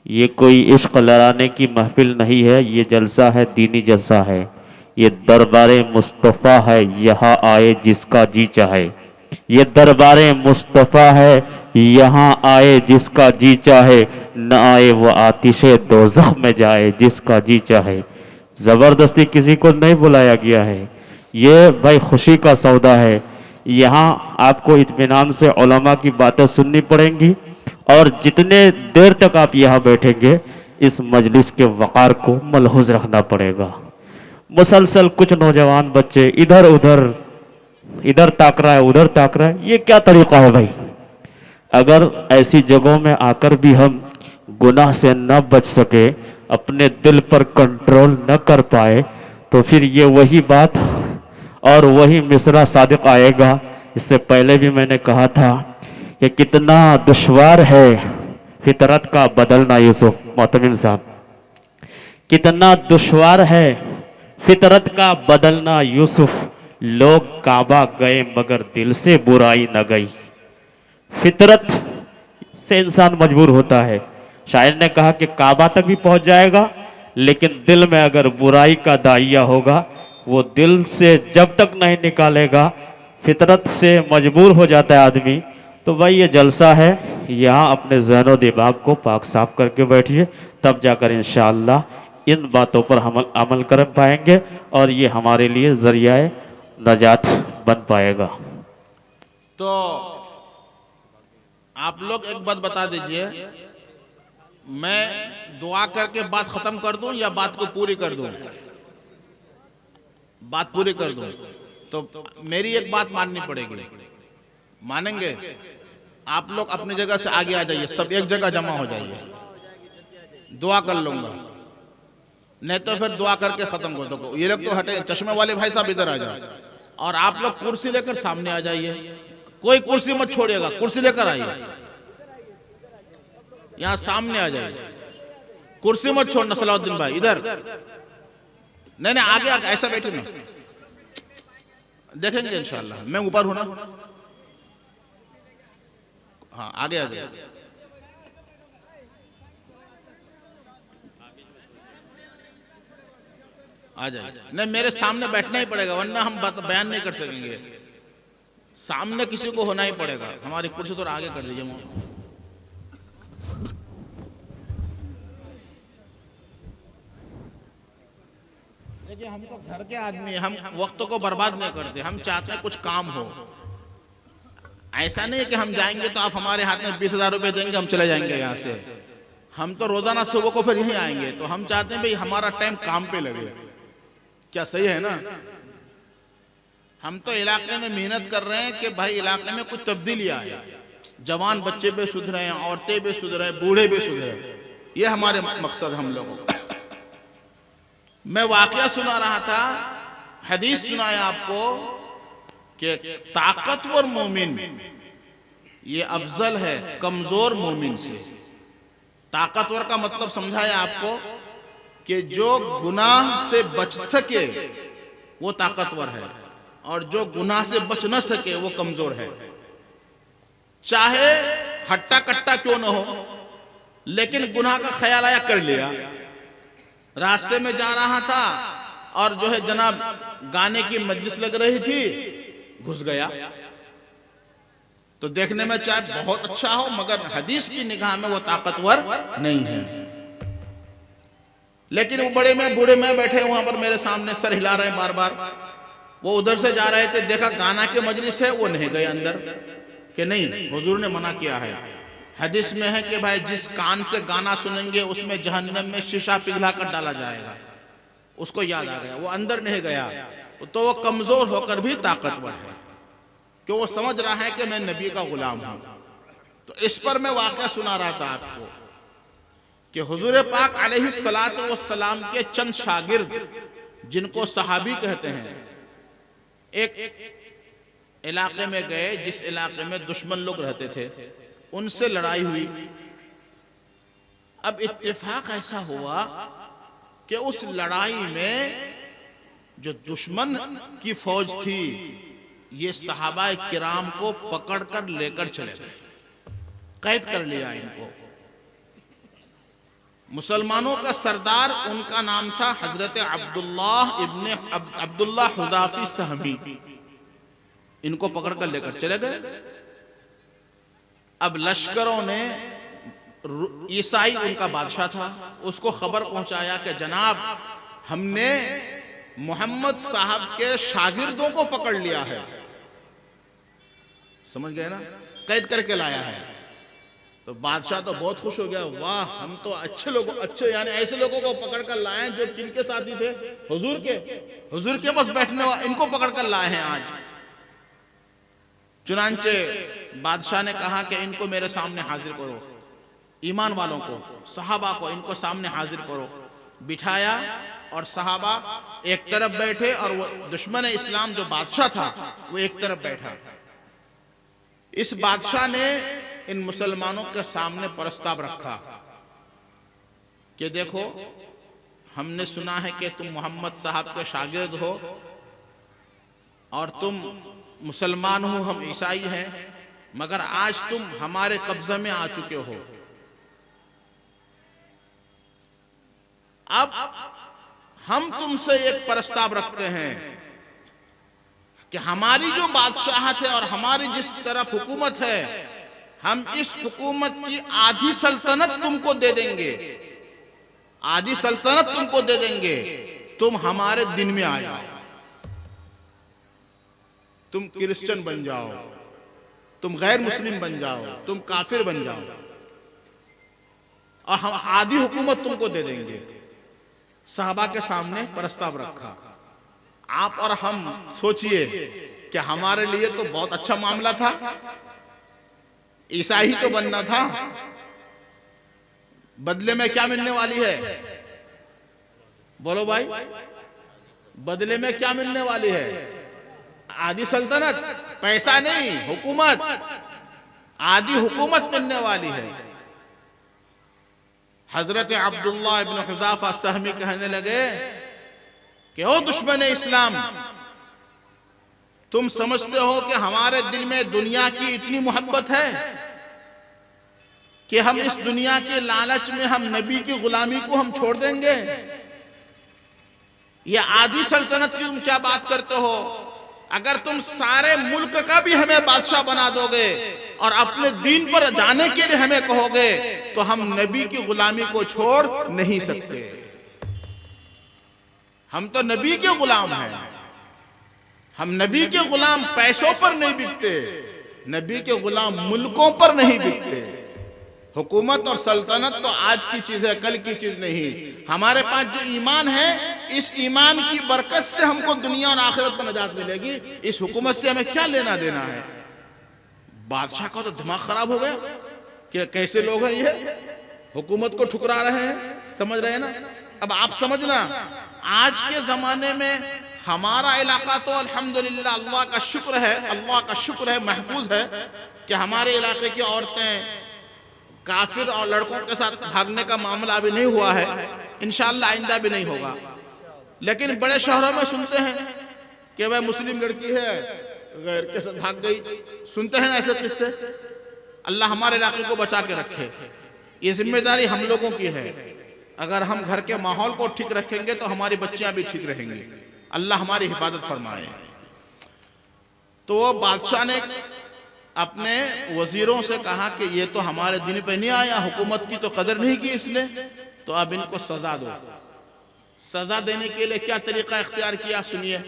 ये कोई इश्क लड़ाने की महफिल नहीं है, ये जलसा है, दीनी जलसा है। ये दरबारे मुस्तफ़ा है, यहाँ आए जिसका जी चाहे। ये दरबारे मुस्तफ़ा है, यहाँ आए जिसका जी चाहे, न आए वो आतिशे दोज़ख में जाए जिसका जी चाहे। ज़बरदस्ती किसी को नहीं बुलाया गया है। ये भाई खुशी का सौदा है। यहाँ आपको इत्मीनान से उलमा की बातें सुननी पड़ेंगी, और जितने देर तक आप यहाँ बैठेंगे इस मजलिस के वक़ार को मलहूज़ रखना पड़ेगा। मुसलसल कुछ नौजवान बच्चे इधर उधर इधर ताक रहा है उधर ताक रहा है, ये क्या तरीका है भाई। अगर ऐसी जगहों में आकर भी हम गुनाह से न बच सके, अपने दिल पर कंट्रोल न कर पाए, तो फिर ये वही बात और वही मिसरा सादिक आएगा। इससे पहले भी मैंने कहा था कि कितना दुश्वार है फितरत का बदलना। यूसुफ मोहतमिम साहब, कितना दुश्वार है फितरत का बदलना। यूसुफ, लोग काबा गए मगर दिल से बुराई न गई। फितरत से इंसान मजबूर होता है। शायर ने कहा कि काबा तक भी पहुंच जाएगा, लेकिन दिल में अगर बुराई का दाइया होगा, वो दिल से जब तक नहीं निकालेगा, फितरत से मजबूर हो जाता है आदमी। तो भाई ये जलसा है, यहाँ अपने ज़हन दिमाग को पाक साफ करके बैठिए, तब जाकर इंशाअल्लाह इन बातों पर हम अमल कर पाएंगे और ये हमारे लिए ज़रिया नजात बन पाएगा। तो आप लोग एक बात बता दीजिए, मैं दुआ करके बात खत्म कर दूं या बात को पूरी कर दूं? बात पूरी कर दूं तो मेरी एक बात माननी पड़ेगी। मानेंगे? आप लोग अपनी जगह से आगे आ जाइए, सब एक जगह जमा हो जाइए, दुआ कर लूंगा, नहीं तो फिर दुआ करके खत्म कर दो। ये लोग तो हटे, चश्मे वाले भाई साहब इधर आ जाओ, और आप लोग कुर्सी लेकर सामने आ जाइए। कोई कुर्सी मत छोड़िएगा, कुर्सी लेकर आइए, यहां सामने आ जाइए, कुर्सी मत छोड़ना। सलाउद्दीन भाई इधर, नहीं नहीं आगे आगे, ऐसा बैठे ना, देखेंगे इंशाल्लाह, मैं ऊपर हूं ना। हाँ आगे आ जाइए, आ जाइए। नहीं मेरे सामने बैठना ही पड़ेगा, वरना हम बात बयान नहीं कर सकेंगे। सामने किसी को होना ही पड़ेगा। हमारी कुर्सी थोड़ा आगे कर दीजिए। देखिए हम तो घर के आदमी, हम वक्त को बर्बाद नहीं करते, हम चाहते हैं कुछ काम हो। ऐसा नहीं है कि हम जाएंगे तो आप हमारे हाथ में 20,000 रुपए देंगे, हम चले जाएंगे यहाँ से। हम तो रोजाना सुबह को फिर यहीं आएंगे, तो हम चाहते हैं भाई हमारा टाइम काम पे लगे। क्या सही है ना? हम तो इलाके में मेहनत कर रहे हैं कि भाई इलाके में कुछ तब्दीली आए, जवान बच्चे भी सुधरे हैं, औरतें भी सुधरे, बूढ़े भी सुधरे। ये हमारे मकसद हम लोगों का। मैं वाकया सुना रहा था, हदीस सुनाया आपको कि ताकतवर मोमिन ये अफजल है कमजोर मोमिन से। ताकतवर का मतलब समझाया आपको कि जो गुनाह से बच सके वो ताकतवर है, और जो गुनाह से बच न सके वो कमजोर है। चाहे हट्टा कट्टा क्यों न हो, लेकिन गुनाह का ख्याल आया, कर लिया। रास्ते में जा रहा था और जो है जनाब गाने की मजलिस लग रही थी, घुस गया। तो देखने में चाहे बहुत अच्छा हो, मगर हदीस की निगाह में वो ताकतवर नहीं है। लेकिन वो बड़े में बूढ़े में बैठे वहां पर मेरे सामने सर हिला रहे हैं बार बार। वो उधर से जा रहे थे, देखा गाना की मजलिस है, वो नहीं गए अंदर कि नहीं, हुजूर ने मना किया है। हदीस में है कि भाई जिस कान से गाना सुनेंगे उसमें जहन्नम में शीशा पिघला कर डाला जाएगा। उसको याद आ गया, वो अंदर नहीं गया। तो वो कमजोर होकर भी ताकतवर है, क्यों? वो समझ रहा है कि मैं नबी का गुलाम हूं। तो इस पर मैं वाकया सुना रहा था आपको कि हुजूर पाक अलैहिस्सलातु वस्सलाम के चंद शागिर्द, जिनको सहाबी कहते हैं, एक इलाके में गए जिस इलाके में दुश्मन लोग रहते थे, उनसे लड़ाई हुई। अब इत्तेफाक ऐसा हुआ कि उस लड़ाई में जो दुश्मन की फौज थी, ये सहाबा किराम को पकड़कर लेकर चले गए, कैद कर लिया इनको। मुसलमानों का सरदार, उनका नाम था हजरत अब्दुल्लाह हुजाफी सहमी। इनको पकड़कर लेकर चले गए। अब लश्करों ने, ईसाई उनका बादशाह था, उसको खबर पहुंचाया कि जनाब हमने मोहम्मद साहब के शागिर्दों को पकड़ लिया है। समझ गए ना? कैद करके लाया है। तो बादशाह तो बहुत खुश हो गया, वाह हम तो अच्छे लोगों, अच्छे यानी ऐसे लोगों को पकड़ कर लाए हैं जो किनके साथी थे, हुजूर के बस बैठने वाले, इनको पकड़ कर लाए हैं आज। चुनांचे बादशाह ने कहा कि इनको मेरे सामने हाजिर करो, ईमान वालों को, सहाबा को इनको सामने हाजिर करो। बिठाया और सहाबा एक तरफ बैठे और वो दुश्मन इस्लाम जो बादशाह था वो एक तरफ बैठा। इस बादशाह ने इन मुसलमानों के सामने प्रस्ताव रखा कि देखो, हमने सुना है कि तुम मोहम्मद साहब के शागिर्द हो और तुम मुसलमान हो, हम ईसाई हैं, मगर आज तुम हमारे कब्जे में आ चुके हो। अब हम तुमसे एक प्रस्ताव रखते हैं कि हमारी जो बादशाहत है और हमारी जिस तरफ हुकूमत है, हम इस हुकूमत की आधी सल्तनत तुमको दे देंगे, आधी सल्तनत तुमको दे देंगे, तुम हमारे दिन में आ जाओ, तुम क्रिश्चियन बन जाओ, तुम गैर मुस्लिम बन जाओ, तुम काफिर बन जाओ और हम आधी हुकूमत तुमको दे देंगे। साहबा के सामने प्रस्ताव रखा। आप और हम सोचिए कि हमारे लिए तो बहुत अच्छा मामला था, ईसाई तो बनना था, बदले में क्या मिलने वाली है? बोलो भाई, बदले में क्या मिलने वाली है? आधी सल्तनत, पैसा नहीं, हुकूमत, आधी हुकूमत मिलने वाली है। हजरत अब्दुल्लाह इब्न हुज़ाफा सहमी कहने लगे कि ओ दुश्मन इस्लाम, तुम समझते हो कि हमारे दिल में दुनिया की इतनी मोहब्बत है कि हम इस दुनिया के लालच में हम नबी की गुलामी को हम छोड़ देंगे? ये आधी सल्तनत की तुम क्या बात करते हो? अगर तुम सारे मुल्क का भी हमें बादशाह बना दोगे और अपने दीन पर जाने के लिए हमें कहोगे, तो हम नबी की गुलामी को छोड़ नहीं सकते। हम तो नबी के गुलाम हैं। हम नबी के गुलाम पैसों पर नहीं बिकते, नबी के गुलाम मुल्कों पर नहीं बिकते। हुकूमत और सल्तनत तो आज की चीज है, कल की चीज नहीं। हमारे पास जो ईमान है, इस ईमान की बरकत से हमको दुनिया और आखिरत में नजात मिलेगी। इस हुकूमत से हमें क्या लेना देना है? बादशाह का तो दिमाग खराब हो गया कि कैसे लोग हैं ये, हुकूमत को ठुकरा रहे हैं। समझ रहे हैं ना? अब आप समझना, आज के जमाने में हमारा इलाका तो अल्हम्दुलिल्लाह, अल्लाह का शुक्र है, अल्लाह का शुक्र है, महफूज है कि हमारे इलाके की औरतें काफिर और लड़कों के साथ भागने का मामला अभी नहीं हुआ है, इंशाअल्लाह आइंदा भी नहीं होगा। लेकिन बड़े शहरों में सुनते हैं कि वह मुस्लिम लड़की है, गैर के साथ भाग गई, सुनते हैं ना ऐसे किस्से। अल्लाह हमारे इलाके को बचा के रखे। ये जिम्मेदारी हम लोगों की है। अगर हम घर के माहौल को ठीक रखेंगे तो हमारी बच्चियां भी ठीक रहेंगी। अल्लाह हमारी हिफाजत फरमाए। तो वो बादशाह ने अपने वजीरों से कहा कि ये तो हमारे दिन पे नहीं आया, हुकूमत की तो कदर नहीं की इसने, तो अब इनको सजा दो। सजा देने के लिए क्या तरीका इख्तियार किया सुनिए।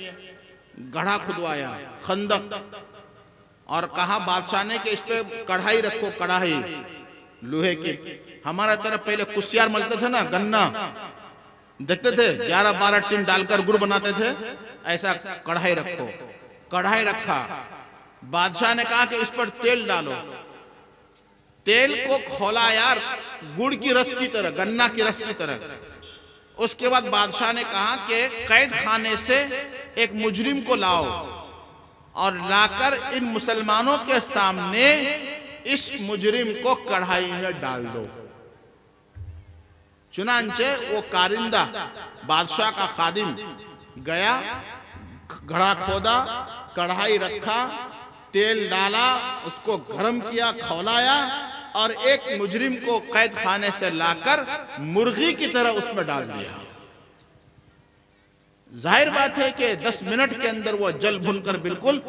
गड्ढा खुदवाया, खंदक, और कहा बादशाह ने कि इस पे कढ़ाई रखो, कढ़ाई लोहे की। हमारा तरफ पहले कुसियार मलते थे ना, गन्ना देखते थे, 11-12 टीन डालकर गुड़ बनाते थे, ऐसा कढ़ाई रखो। कढ़ाई रखा। बादशाह ने कहा कि इस पर तेल डालो। तेल को खोला यार, गुड़ की रस की तरह, गन्ना की रस की तरह। उसके बाद बादशाह ने कहा कि कैद खाने से एक मुजरिम को लाओ और लाकर इन मुसलमानों के सामने इस मुजरिम को कढ़ाई में डाल दो। चुनांचे वो कारिंदा, बादशाह का खादिम गया, घड़ा खोदा, कढ़ाई रखा, तेल डाला, उसको गर्म किया, खौलाया और एक मुजरिम को कैद खाने से लाकर मुर्गी की तरह उसमें डाल दिया। जाहिर बात है कि 10 मिनट के अंदर वो जल भुनकर बिल्कुल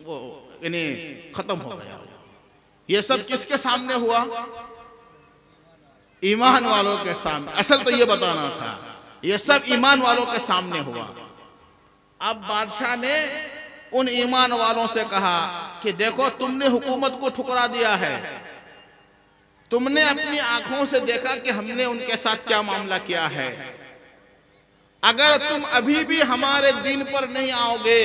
वो खत्म हो गया। ये सब किसके सामने हुआ? ईमान वालों के सामने। असल तो ये बताना था, ये सब ईमान वालों के सामने हुआ। अब बादशाह ने उन ईमान वालों से कहा कि देखो, तुमने हुकूमत को ठुकरा दिया है, तुमने अपनी आंखों से देखा कि हमने उनके साथ क्या मामला किया है। अगर तुम अभी भी हमारे दीन पर नहीं आओगे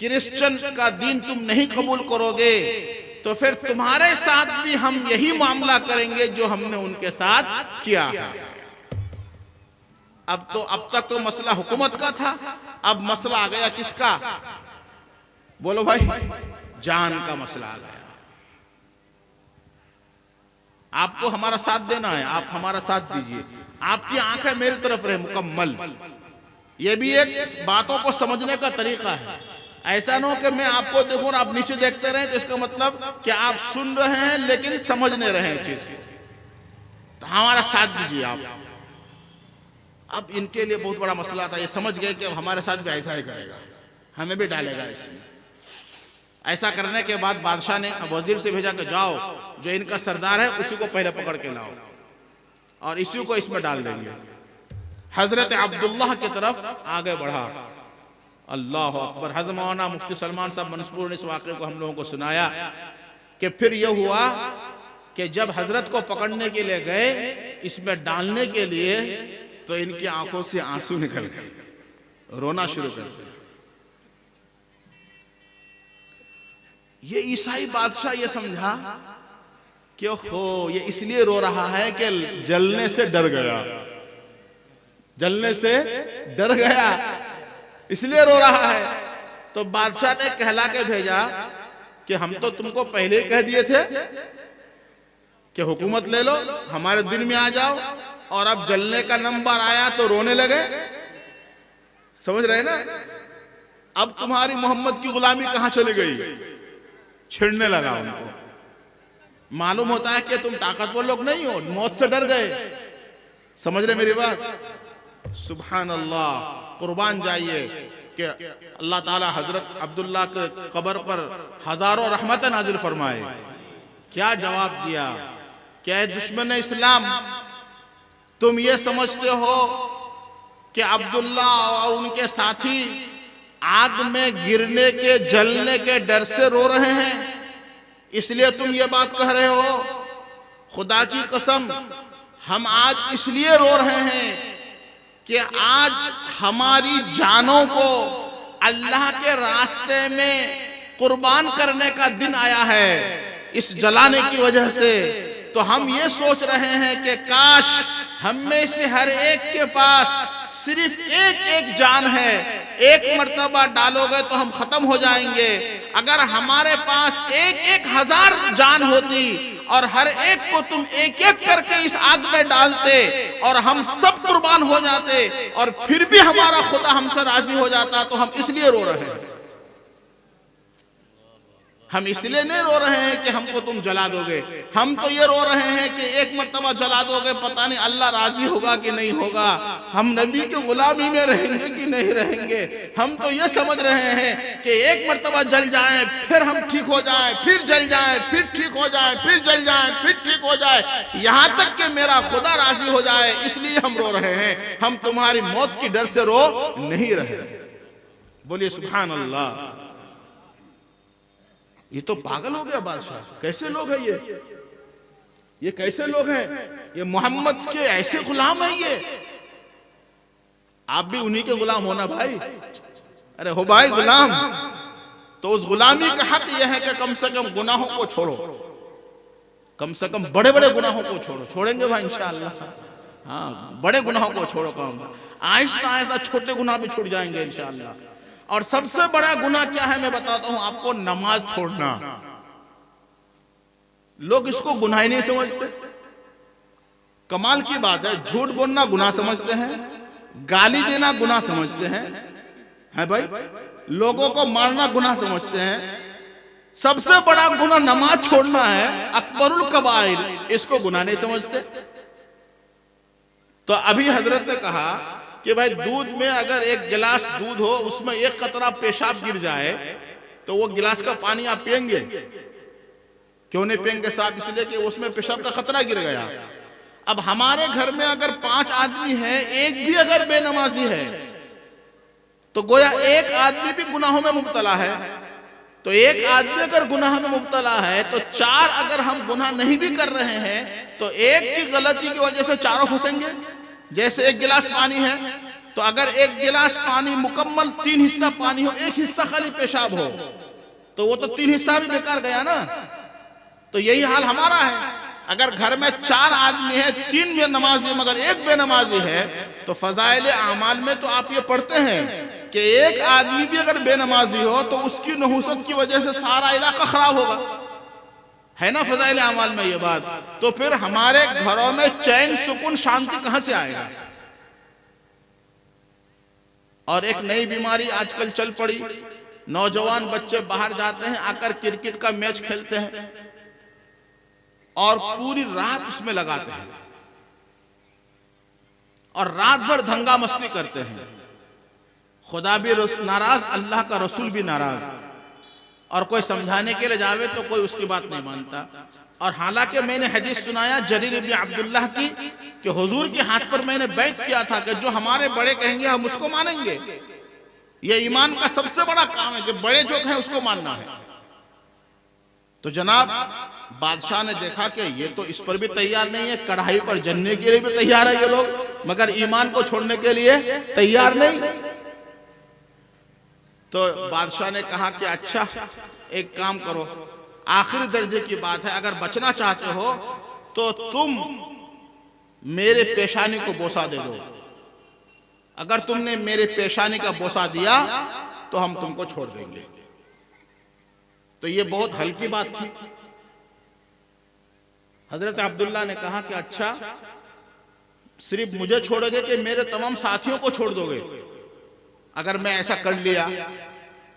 क्रिश्चियन का दीन तुम नहीं कबूल करोगे तो फिर तुम्हारे साथ भी हम यही मामला करेंगे जो हमने उनके साथ किया है। अब तक तो मसला हुकूमत का था, अब मसला आ गया किसका? बोलो भाई, जान का मसला आ गया। आपको हमारा साथ देना है, आप हमारा साथ दीजिए। आपकी आंखें मेरी तरफ रहे मुकम्मल। यह भी एक बातों को समझने का तरीका है। ऐसा ना हो कि मैं आपको देखूं और आप नीचे देखते रहें, तो इसका मतलब कि आप सुन रहे हैं लेकिन समझ नहीं रहे हैं चीज को। तो हमारा साथ दीजिए आप। अब इनके लिए बहुत बड़ा मसला था, ये समझ गए कि अब हमारे साथ भी ऐसा ही करेगा, हमें भी डालेगा इसमें। ऐसा करने के बाद बादशाह ने वजीर से भेजा कि जाओ, जो इनका सरदार है उसी को पहले पकड़ के लाओ और इसी को इसमें डाल देंगे। हजरत अब्दुल्लाह की तरफ आगे बढ़ा। अल्लाह अकबर। हज़रत मौलाना मुफ्ती सलमान साहब मनसूर ने इस वाक़े को हम लोगों को सुनाया कि फिर यह हुआ कि जब हजरत को पकड़ने के लिए गए इसमें डालने के लिए, तो इनकी आंखों से आंसू निकल गए, रोना शुरू कर दिया। ये ईसाई बादशाह ये समझा कि हो ये इसलिए रो रहा है कि जलने से डर गया, जलने से डर गया इसलिए रो रहा है। तो बादशाह ने कहला के भेजा कि हम तो तुमको पहले ही कह दिए थे कि हुकूमत ले लो, हमारे दिल में आ जाओ, और अब जलने का नंबर आया तो रोने लगे। समझ रहे ना? अब तुम्हारी मोहम्मद की गुलामी कहां चली गई? छिड़ने लगा उनको। मालूम होता है कि तुम ताकतवर लोग नहीं हो, मौत से डर गए। समझ रहे मेरी बात? सुभान अल्लाह। कुर्बान जाइए कि अल्लाह ताला हजरत अब्दुल्ला के कब्र पर हजारों रहमत नाजिल फरमाए। क्या जवाब दिया? क्या है दुश्मन इस्लाम, तुम ये समझते हो कि अब्दुल्ला और उनके साथी आग में गिरने के जलने के डर से रो रहे हैं, इसलिए तुम ये बात कह रहे हो? खुदा की कसम, हम आज इसलिए रो रहे हैं कि आज हमारी जानों को अल्लाह के रास्ते में कुर्बान करने का दिन आया है इस जलाने की वजह से। तो हम ये सोच रहे हैं कि काश हम में से हर एक के पास सिर्फ एक एक जान है, एक मर्तबा डालोगे तो हम खत्म हो जाएंगे। अगर हमारे पास एक एक हजार जान होती और हर एक को तुम एक एक करके इस आग में डालते और हम सब कुर्बान हो जाते और फिर भी हमारा खुदा हमसे राजी हो जाता, तो हम इसलिए रो रहे हैं। हम इसलिए नहीं रो रहे हैं कि हमको तुम जला दोगे, हम तो ये रो रहे हैं कि एक मर्तबा जला दोगे, पता नहीं अल्लाह राजी होगा कि नहीं होगा, हम नबी के गुलामी में रहेंगे कि नहीं रहेंगे। हम तो ये समझ रहे हैं कि एक मर्तबा जल जाएं, फिर हम ठीक हो जाएं, फिर जल जाएं, फिर ठीक हो जाएं, फिर जल जाएं, फिर ठीक हो जाए, यहाँ तक कि मेरा खुदा राजी हो जाए, इसलिए हम रो रहे हैं। हम तुम्हारी मौत की डर से रो नहीं रहे। बोलिए सुभान अल्लाह। ये तो पागल हो गया बादशाह। कैसे लोग हैं ये कैसे लोग हैं? ये मोहम्मद के ऐसे गुलाम हैं ये। आप भी उन्हीं के गुलाम होना भाई। अरे हो भाई गुलाम, तो उस गुलामी का हक यह है कि कम से कम गुनाहों को छोड़ो, कम से कम बड़े बड़े गुनाहों को छोड़ो। छोड़ेंगे भाई इंशाअल्लाह। हाँ, बड़े गुनाहों को छोड़ो, कम आहिस्ता आहिस्ता छोटे गुनाह भी छूट जाएंगे इंशाअल्लाह। और सबसे बड़ा गुनाह क्या है मैं बताता हूं आपको, नमाज छोड़ना। लोग इसको गुनाह ही नहीं समझते। कमाल की बात है, झूठ बोलना गुनाह समझते हैं, गाली देना गुनाह समझते हैं, है भाई, लोगों को मारना गुनाह समझते हैं। सबसे बड़ा गुनाह नमाज छोड़ना है, अकबरुल कबाइर, इसको गुनाह नहीं समझते। तो अभी हजरत ने कहा कि भाई दूध में अगर एक गिलास दूध हो उसमें एक कतरा पेशाब गिर जाए तो वो गिलास का पानी आप पिएंगे? क्यों नहीं पिएंगे साहब? इसलिए कि उसमें पेशाब का कतरा गिर गया। अब हमारे घर में अगर 5 आदमी है, एक भी अगर बेनमाजी है तो गोया एक आदमी भी गुनाहों में मुब्तला है। तो एक आदमी अगर गुनाह में मुब्तला है तो 4 अगर हम गुनाह नहीं भी कर रहे हैं तो एक की गलती की वजह से चारों फंसेंगे। जैसे एक गिलास पानी है, तो अगर एक गिलास पानी मुकम्मल 3 हिस्सा पानी हो, एक हिस्सा खाली पेशाब हो, तो वो तो 3 हिस्सा भी बेकार गया ना। तो यही हाल हमारा है। अगर घर में 4 आदमी है, 3 बेनमाजी मगर एक बेनमाजी है, तो फजाइल अमाल में तो आप ये पढ़ते हैं कि एक आदमी भी अगर बेनमाजी हो तो उसकी नहुसत की वजह से सारा इलाका खराब होगा, है ना फजाइल अमाल में ये बात। तो फिर हमारे घरों में चैन सुकून शांति कहां से आएगा। और एक नई बीमारी आजकल चल पड़ी, नौजवान बच्चे बाहर जाते हैं, आकर क्रिकेट का मैच खेलते हैं और पूरी रात उसमें लगाते हैं और रात भर दंगा मस्ती करते हैं। खुदा भी नाराज, अल्लाह का रसूल भी नाराज, और कोई समझाने के लिए जावे तो कोई उसकी बात नहीं मानता। और हालांकि मैंने हदीस सुनाया जरीर इब्न अब्दुल्लाह की कि हुजूर के हाथ पर मैंने बैत किया था कि जो हमारे बड़े कहेंगे हम उसको मानेंगे। ये ईमान का सबसे बड़ा काम है कि बड़े जो हैं उसको मानना है। तो जनाब बादशाह ने देखा कि ये तो इस पर भी तैयार नहीं है, कढ़ाई पर जलने के लिए भी तैयार है ये लोग, मगर ईमान को छोड़ने के लिए तैयार नहीं। तो बादशाह ने कहा कि अच्छा एक काम करो, आखिरी दर्जे की बात है, अगर बचना चाहते हो तो तुम मेरे पेशानी को बोसा दे दो। अगर तुमने मेरे पेशानी का बोसा दिया तो हम तुमको छोड़ देंगे। तो ये बहुत हल्की बात थी। हजरत अब्दुल्ला ने कहा कि अच्छा सिर्फ मुझे छोड़ोगे कि मेरे तमाम साथियों को छोड़ दोगे अगर मैं ऐसा कर लिया।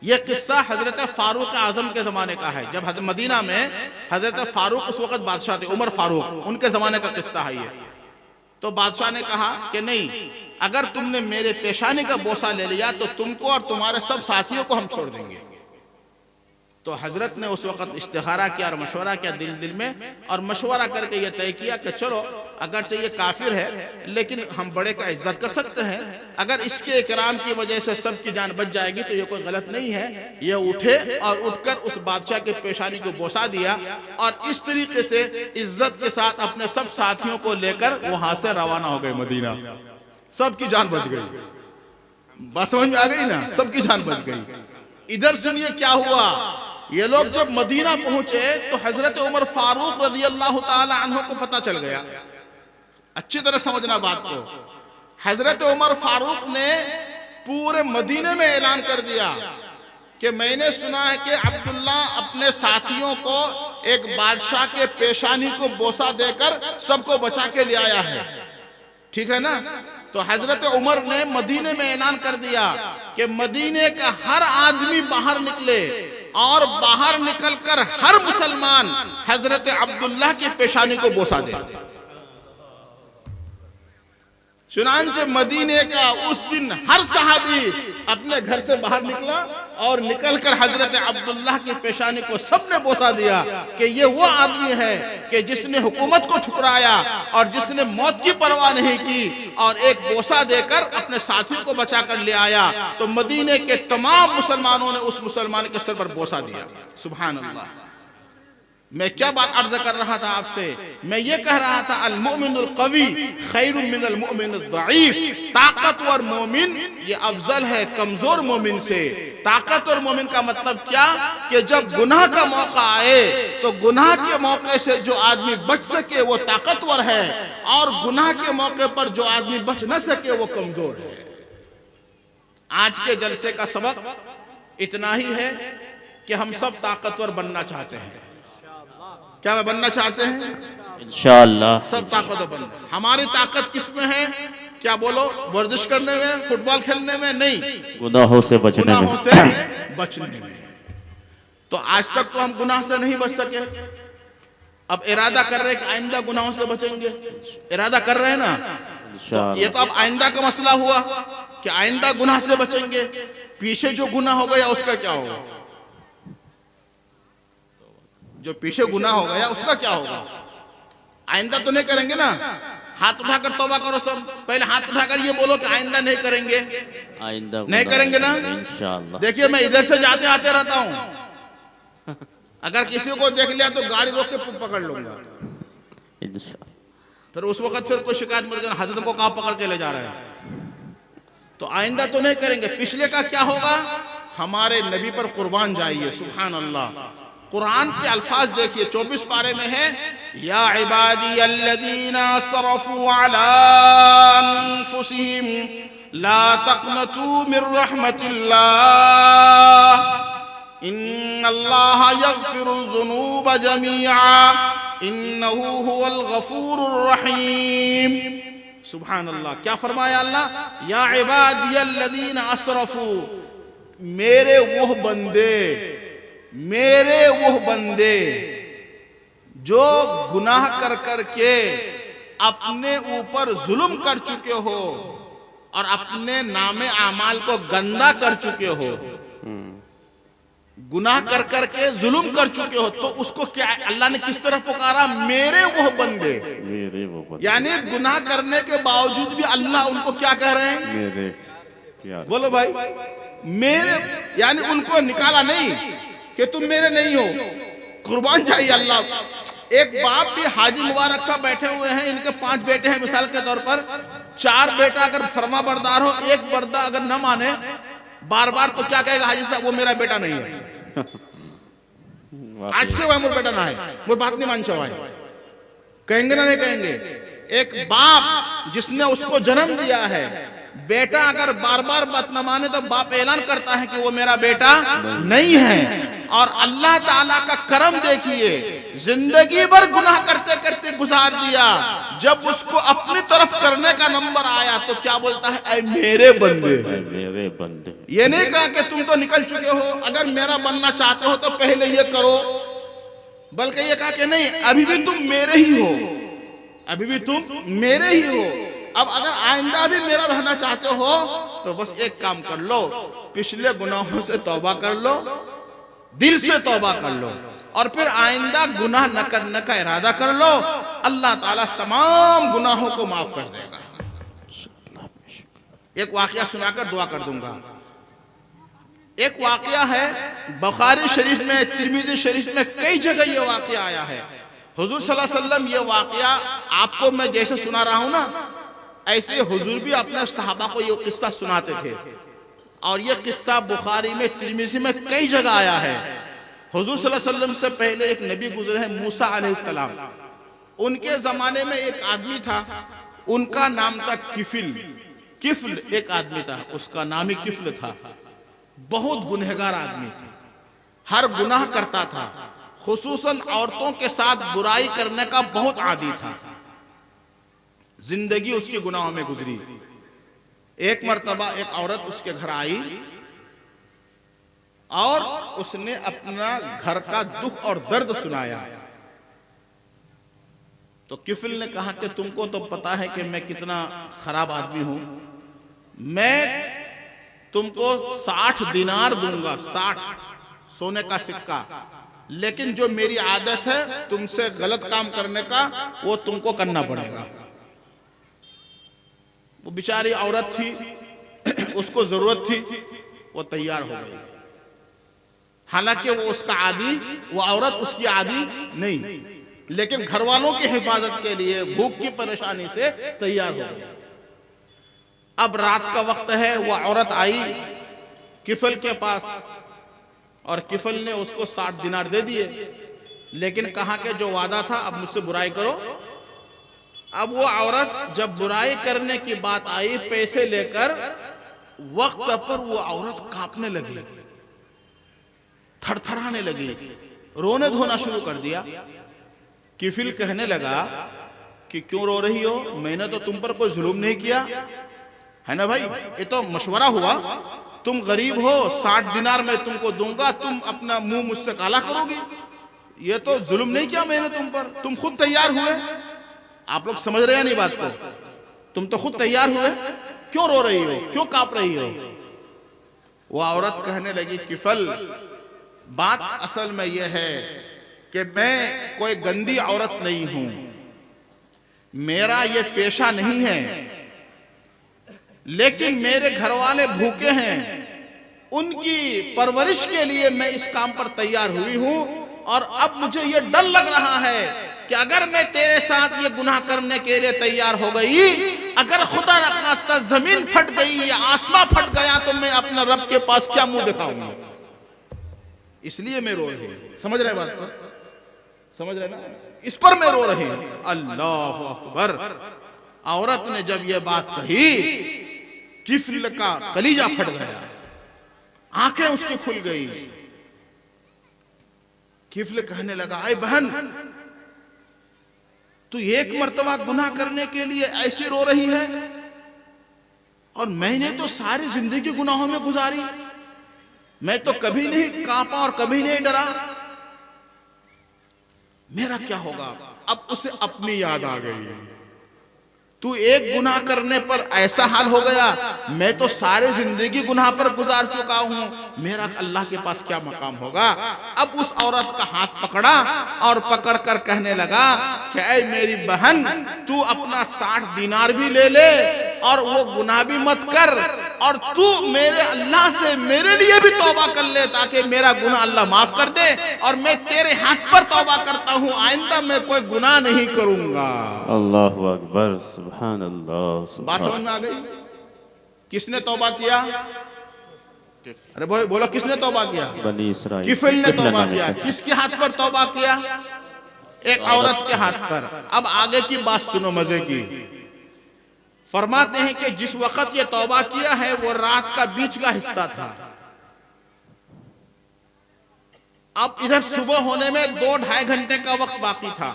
यह किस्सा हजरत फारूक आजम के जमाने का है। जब मदीना में हजरत फारूक उस वक्त बादशाह थे, उमर फारूक, उनके जमाने का किस्सा है ये। तो बादशाह ने कहा कि नहीं, अगर तुमने मेरे पेशानी का बोसा ले लिया तो तुमको और तुम्हारे सब साथियों को हम छोड़ देंगे। तो हजरत ने उस वक्त इस्तिखारा किया और मशवरा किया दिल में, और मशवरा करके ये तय किया कि चलो अगरचे ये काफिर है लेकिन हम बड़े का इज्जत कर सकते हैं, अगर इसके इकराम की वजह से सबकी जान बच जाएगी तो ये कोई गलत नहीं है। ये उठे और उठकर उस बादशाह के पेशानी को बोसा दिया और इस तरीके से इज्जत के साथ अपने सब साथियों को लेकर वहां से रवाना हो गए मदीना। सबकी जान बच गई। बस समझ में आ गई ना, सबकी जान बच गई। इधर सुनिए क्या हुआ। ये लोग जब मदीना पहुंचे तो हजरत उमर फारूक रजी अल्लाह ताला अन्हु को पता चल गया। अच्छी तरह समझना बात को। हजरत उमर फारूक ने पूरे मदीने में ऐलान कर दिया कि मैंने सुना है कि अब्दुल्ला अपने साथियों को एक बादशाह के पेशानी को बोसा देकर सबको बचा के ले आया है, ठीक है ना। तो हजरत उमर ने मदीने में ऐलान कर दिया कि मदीने का हर आदमी बाहर निकले और बाहर निकलकर हर मुसलमान हजरत अब्दुल्ला की पेशानी को बोसा दे। चुनांचे मदीने का उस दिन हर सहाबी अपने घर से बाहर निकला और निकलकर हजरत अब्दुल्ला की पेशानी को सबने बोसा दिया कि ये वो आदमी है कि जिसने हुकूमत को ठुकराया और जिसने मौत की परवाह नहीं की और एक बोसा देकर अपने साथियों को बचा कर ले आया। तो मदीने के तमाम मुसलमानों ने उस मुसलमान के सर पर बोसा दिया। सुभान अल्लाह। मैं क्या बात अर्ज कर रहा था आपसे, मैं ये कह रहा था अल मुमिनुल कवी खैरुम मिनल मुमिनिद दईफ। ताकतवर मोमिन ये अफजल है कमजोर मोमिन से। ताकतवर मोमिन का मतलब क्या कि जब गुनाह का मौका आए तो गुनाह के मौके से जो आदमी बच सके वो ताकतवर है, और गुनाह के मौके पर जो आदमी बच न सके वो कमजोर है। आज के जलसे का सबक इतना ही है कि हम सब ताकतवर बनना चाहते हैं। क्या मैं बनना चाहते हैं? इंशाअल्लाह सब ताकतवर बनना। हमारी ताकत किसमें है? क्या बोलो? वर्जिश करने में, फुटबॉल खेलने में नहीं, गुनाहों से बचने में। गुनाहों से बचने में। तो आज तक तो हम गुनाह से नहीं बच सके। अब इरादा कर रहे हैं कि आइंदा गुनाहों से बचेंगे। इरादा कर रहे हैं ना, तो ये तो अब आइंदा का मसला हुआ कि आइंदा गुनाह से बचेंगे। पीछे जो गुनाह हो गया उसका क्या होगा? जो पीछे गुनाह हो गया उसका क्या होगा? आइंदा तो नहीं करेंगे ना। हाथ उठाकर तौबा करो सब। पहले हाथ उठाकर ये बोलो कि आइंदा नहीं करेंगे। आइंदा नहीं करेंगे ना इंशाअल्लाह। देखिए मैं इधर से जाते आते रहता हूँ, अगर किसी को देख लिया तो गाड़ी रोक के पकड़ लूंगा। इंशाअल्लाह। फिर उस वक्त फिर कोई शिकायत मत करना, हजरत को कहाँ पकड़ के ले जा रहे हैं। तो आइंदा तो नहीं करेंगे। पिछले का क्या होगा? हमारे नबी पर कुर्बान जाइए। सुभान अल्लाह। कुरान के अल्फाज देखिए, 24 पारे में है, या इबादी अल्लदीना असरफू अला अनफुसिहिम ला तक़नतू मिर रहमतिल्लाह इन्नल्लाह यग़फिरुज़्ज़ुनूब जमीआ इन्नहु हुवल गफूरुर रहीम। सुभान अल्लाह। क्या फरमाया अल्लाह? या इबादी अल्लदीना असरफू, मेरे वो बंदे जो गुनाह कर करके अपने ऊपर जुल्म कर चुके हो और अपने नामे आमाल को गंदा कर चुके हो, गुनाह कर करके जुल्म कर चुके हो, तो उसको क्या अल्लाह ने किस तरह पुकारा? मेरे वो बंदे। यानी गुनाह करने के बावजूद भी अल्लाह उनको क्या कह रहे हैं? मेरे। बोलो भाई, मेरे। यानी उनको निकाला नहीं कि तुम मेरे नहीं हो, कुर्बान जाइए अल्लाह। एक बाप भी, हाजी मुबारक साहब बैठे हुए हैं, इनके 5 बेटे हैं मिसाल के तौर पर, 4 बेटा अगर फरमा बरदार हो, एक बर्दा अगर न माने बार बार, तो क्या कहेगा हाजी साहब? वो मेरा बेटा नहीं है, आज से वह मोर बेटा ना है, मोर बात नहीं मान चवाए। कहेंगे ना? नहीं कहेंगे। एक बाप जिसने उसको जन्म दिया है, बेटा अगर बार बार बात न माने तो बाप ऐलान करता है कि वो मेरा बेटा नहीं है। और अल्लाह ताला का करम देखिए, जिंदगी भर गुनाह करते करते गुजार दिया, जब उसको अपनी तरफ करने का नंबर आया तो क्या बोलता है? ऐ मेरे बंदे, मेरे बंदे। ये नहीं कहा कि तुम तो निकल चुके हो, अगर मेरा बनना चाहते हो तो पहले ये करो, बल्कि ये कहा कि नहीं, अभी भी तुम मेरे ही हो, अभी भी तुम मेरे ही हो। अब अगर आइंदा भी मेरा रहना चाहते हो तो बस एक काम कर लो, पिछले गुनाहों से तौबा कर लो, दिल से तौबा कर लो, और फिर आइंदा गुनाह न करने का इरादा कर लो। अल्लाह ताला तमाम गुनाहों को माफ कर देगा। एक वाकया सुनाकर दुआ कर दूंगा। एक वाकया है बुखारी शरीफ में, तिरमिज़ी शरीफ में, कई जगह ये वाकया आया है। हुजूर सल्लल्लाहु अलैहि वसल्लम ये वाकया आपको मैं जैसे सुना रहा हूं ना, ऐसे हुजूर भी अपने सहाबा को ये किस्सा सुनाते थे। और ये किस्सा बुखारी में, तिरमिज़ी में कई जगह आया है। हुजूर सल्लल्लाहु अलैहि वसल्लम से पहले एक नबी गुजरे हैं, मूसा अलैहिस्सलाम। उनके जमाने में एक आदमी था, उनका नाम था किफल एक आदमी था, उसका नाम ही किफल था। बहुत गुनहगार आदमी था, हर गुनाह करता था, खुसूसन औरतों के साथ बुराई करने का बहुत आदी था। जिंदगी उसकी गुनाहों में गुजरी। एक मर्तबा एक औरत उसके घर आई और उसने अपना घर का दुख और दर्द सुनाया। तो किफिल ने कहा कि तुमको तो पता है कि मैं कितना खराब आदमी हूं, मैं तुमको 60 दिनार दूंगा, 60 सोने का सिक्का, लेकिन जो मेरी आदत है तुमसे गलत काम करने का, वो तुमको करना पड़ेगा। वो बेचारी औरत थी, उसको जरूरत थी, वो तैयार हो गई। हालांकि वो उसका आदी, वो औरत उसकी आदी नहीं, लेकिन घर वालों की हिफाजत के लिए भूख की परेशानी से तैयार हो गई। अब रात का वक्त है, वो औरत आई किफल के पास और किफल ने उसको 60 दिनार दे दिए, लेकिन कहा कि जो वादा था अब मुझसे बुराई करो। अब वो औरत जब बुराई करने की बात आई, पैसे लेकर, वक्त पर वो औरत कांपने लगी, थरथराने लगी, रोने धोना शुरू कर दिया। किफिल कहने लगा कि क्यों रो रही हो, मैंने तो तुम पर कोई जुल्म नहीं किया है ना भाई, ये तो मशवरा हुआ, तुम गरीब हो, 60 दिनार मैं तुमको दूंगा, तुम अपना मुंह मुझसे काला करोगी, ये तो जुल्म नहीं किया मैंने तुम पर, तुम खुद तैयार हुए। आप लोग समझ रहे हैं नहीं बात को? तुम तो खुद तैयार हुए, क्यों रो रही हो, क्यों कांप रही हो? वो औरत कहने लगी, किफल, बात असल में यह है कि मैं कोई गंदी औरत नहीं हूं, मेरा ये पेशा नहीं है, लेकिन मेरे घर वाले भूखे हैं, उनकी परवरिश के लिए मैं इस काम पर तैयार हुई हूं। और अब मुझे ये डर लग रहा है कि अगर मैं तेरे साथ ये गुनाह करने के लिए तैयार हो गई, अगर खुदा न खास्ता जमीन फट गई या आसमां फट गया तो मैं अपने रब के पास क्या मुंह दिखाऊंगा, इसलिए मैं रो रही हूं। समझ रहे बात को, समझ रहे ना, इस पर मैं रो रही हूं। अल्लाह अकबर। औरत ने जब यह बात कही, किफल का कलीजा फट गया, आंखें उसकी खुल गई। किफल कहने लगा, ऐ बहन, तू एक मर्तबा गुनाह करने के लिए ऐसे रो रही है, और मैंने तो सारी जिंदगी गुनाहों में गुजारी, मैं तो कभी नहीं कांपा और कभी नहीं डरा, मेरा क्या होगा। अब उसे अपनी याद आ गई, तू एक गुनाह करने पर ऐसा हाल हो गया, मैं तो सारे जिंदगी गुनाह पर गुजार चुका हूं, मेरा अल्लाह के पास क्या मकाम होगा। अब उस औरत का हाथ पकड़ा और पकड़ कर कहने लगा कि ऐ मेरी बहन, तू अपना 60 दिनार भी ले ले और वो गुनाह भी मत कर, और तू मेरे अल्लाह से मेरे लिए भी तौबा कर ले, ताकि मेरा गुनाह अल्लाह माफ कर दे, और मैं तेरे हाथ पर तौबा करता हूं, आइंदा मैं कोई गुनाह नहीं करूंगा। अल्लाहु अकबर, सुभान अल्लाह। बात समझ में आ गई? किसने तौबा किया? अरे बोलो, किसने तौबा किया? बनी इसराइल। किफल ने तौबा किया। किसके हाथ पर तौबा किया? एक औरत के हाथ पर। अब आगे की बात सुनो मजे की। फरमाते हैं कि जिस वक्त ये तौबा किया है वो रात का बीच का हिस्सा था। अब इधर सुबह होने में 2-2.5 घंटे का वक्त बाकी था,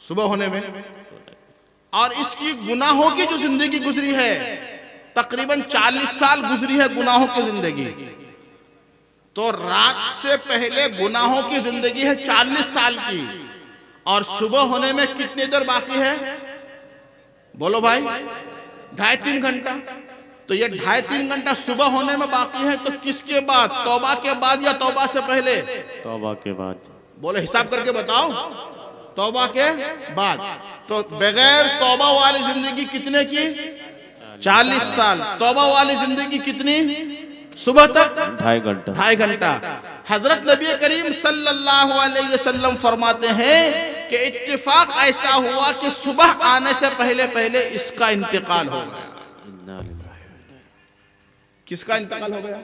सुबह होने में, और इसकी गुनाहों की जो जिंदगी गुजरी है, तकरीबन 40 साल गुजरी है गुनाहों की जिंदगी। तो रात से पहले गुनाहों की जिंदगी है 40 साल की, और सुबह होने में कितनी देर बाकी है? बोलो भाई, 2.5-3 घंटा। तो ये 2.5-3 घंटा सुबह होने में बाकी है, तो किसके बाद? तौबा के बाद या तौबा से पहले? तौबा के बाद। बोलो, हिसाब करके बताओ। तौबा के बाद। तो बगैर तौबा वाली जिंदगी कितने की? 40 साल। तौबा वाली जिंदगी कितनी? सुबह तक 2.5 घंटा। हजरत नबी करीम सल्लल्लाहु अलैहि वसल्लम फरमाते हैं कि इत्तेफाक ऐसा हुआ कि सुबह आने से पहले पहले इसका इंतकाल हो गया। किसका इंतकाल हो गया?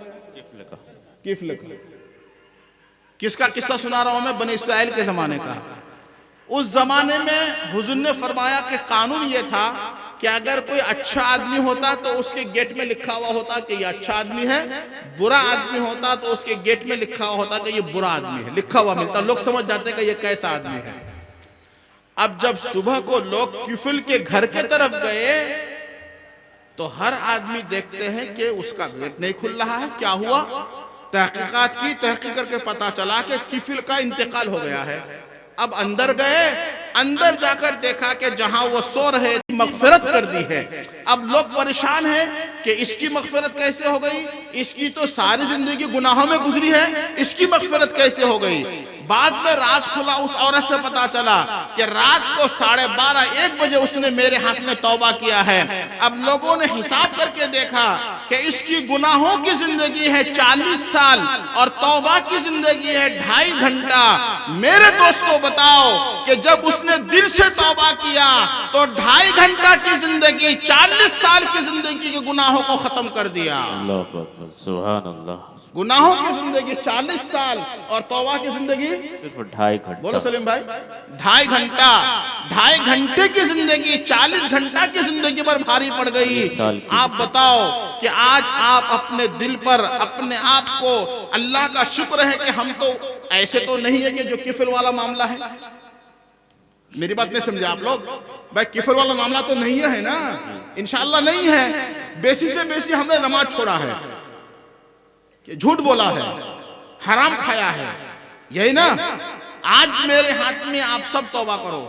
किफल का। किसका किस्सा सुना रहा हूं मैं? बनी इस्राइल के जमाने का। उस जमाने में हुजूर ने फरमाया कि कानून ये था कि अगर कोई अच्छा आदमी होता तो उसके गेट में लिखा हुआ होता कि ये अच्छा आदमी है, बुरा आदमी होता तो उसके गेट में लिखा हुआ होता कि ये बुरा आदमी है, लिखा हुआ मिलता, लोग समझ जाते कि ये कैसा आदमी है। अब जब सुबह को लोग किफल के घर के तरफ गए तो हर आदमी देखते हैं कि उसका गेट नहीं खुल रहा है। क्या हुआ? तहकीकात की, तहकीक करके पता चला कि किफल का इंतकाल हो गया है। अब अंदर गए, अंदर जाकर देखा कि जहां वो सो रहे मगफिरत कर दी है। अब लोग परेशान हैं कि इसकी मगफिरत कैसे हो गई, इसकी तो सारी जिंदगी गुनाहों में गुजरी है, इसकी मगफिरत कैसे हो गई। बाद में राज खुला, उस औरत से पता चला कि रात को 12:30-1 बजे उसने मेरे हाथ में तौबा किया है। अब लोगों ने हिसाब करके देखा कि इसकी गुनाहों की जिंदगी है 40 साल और तौबा की जिंदगी है 2.5 घंटा। मेरे दोस्तों बताओ कि जब उसने दिल से तौबा किया तो 2.5 घंटा की जिंदगी 40 साल की जिंदगी के गुनाहों को खत्म कर दिया। सुभान अल्लाह। गुनाहों की जिंदगी 40 साल और तौबा की जिंदगी सिर्फ 2.5 घंटा। बोलो सलीम भाई, 2.5 घंटा। 2.5 घंटे की जिंदगी 40 घंटा की जिंदगी पर भारी पड़ गई। आप बताओ कि आज आप अपने दिल पर अपने आप को, अल्लाह का शुक्र है कि हम तो ऐसे तो नहीं है कि जो किफल वाला मामला है। मेरी बात नहीं समझे आप लोग? भाई किफल वाला मामला तो नहीं है ना, इंशाअल्लाह नहीं है। बेसी से बेसी हमने नमाज छोड़ा है, झूठ बोला है, हराम खाया है, यही ना। आज मेरे हाथ में आप सब तौबा करो,